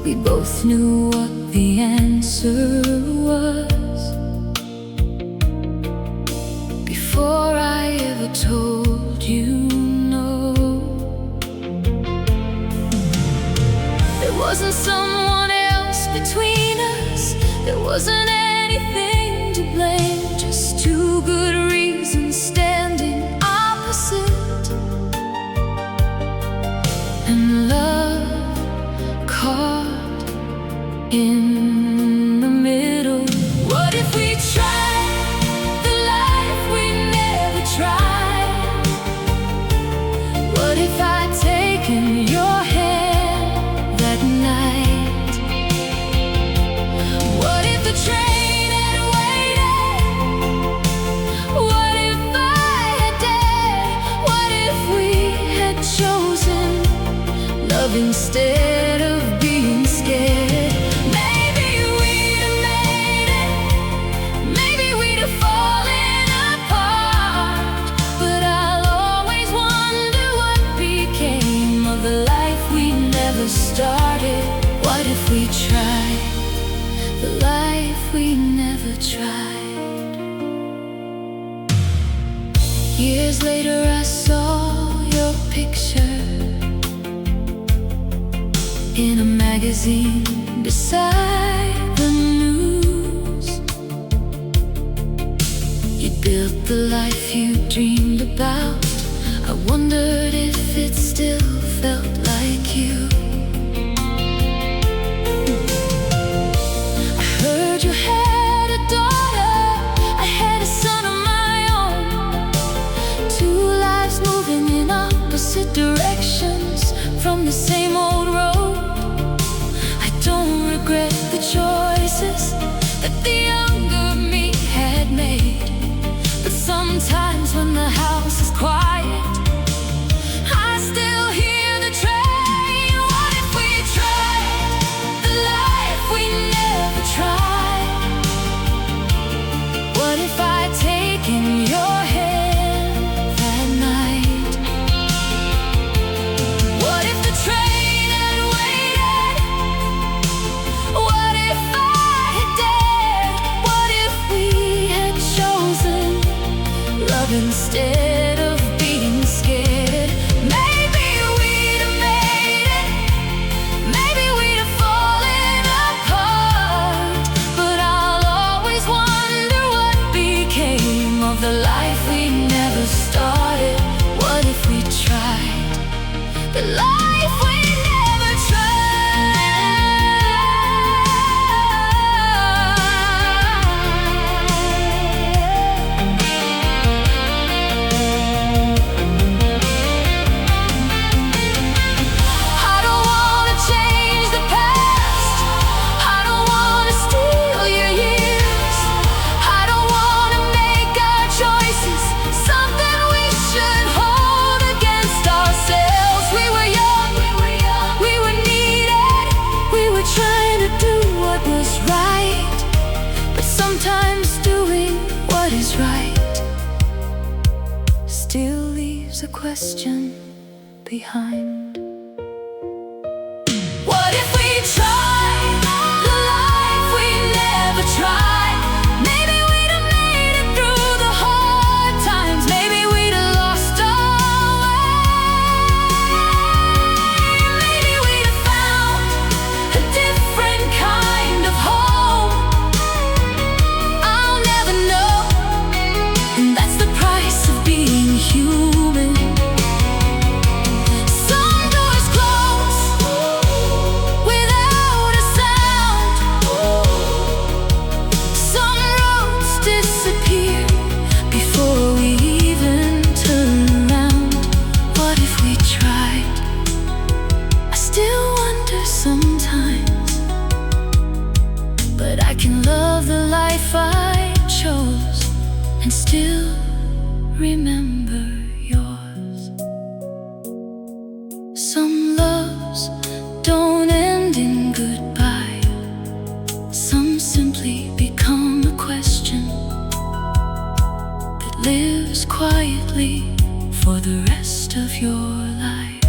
We both knew what the answer was before I ever told you no. There wasn't someone else between us, there wasn't anything to blame, just two good reasons standing opposite, and love caught in the middle. What if we tried the life we never tried? What if I'd taken your hand that night? What if the train had waited? What if I had dared? What if we had chosen love instead of being scared? Maybe we'd have made it, maybe we'd have fallen apart, but I'll always wonder what became of the life we never started. What if we tried the life we never tried? Years later I saw your picture in a magazine beside the news. You built the life you dreamed about. I wondered if it still felt like you. I heard you had a daughter, I had a son of my own. Two lives moving in opposite directions from the same old road. I don't regret the choices that the younger me had made, but sometimes when the house is quiet, I still hear the train. What if we tried the life we never tried? What if I'd taken your hand that night? What if the train had waited? What if I had dared? What if we had chosen love instead of being scared? Maybe we'd have made it, maybe we'd have fallen apart. But I'll always wonder what became of the life we never started. What if we tried the life we never I don't wanna change the past, I don't wanna steal your years, I don't wanna make our choices something we should hold against ourselves. We were young, we were needed, we were trying to do what was right. But sometimes doing what is right still leaves a question behind. What if we tried the life we never tried? Maybe we'd have made it through the hard times. Maybe we'd have lost our way. Maybe we'd have found a different kind of home. I'll never know, and that's the price of being human. Some doors close without a sound. Some roads disappear before we even turn around. What if we tried? I still wonder sometimes, but I can love the life I chose and still remember yours. Some loves don't end in goodbye. Some simply become a question that lives quietly for the rest of your life.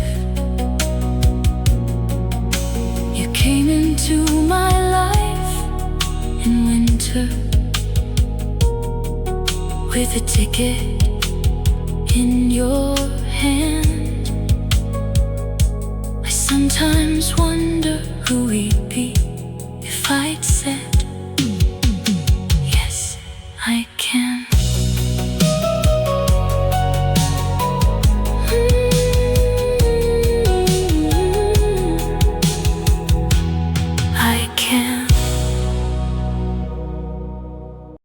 You came into my life in winter with a ticket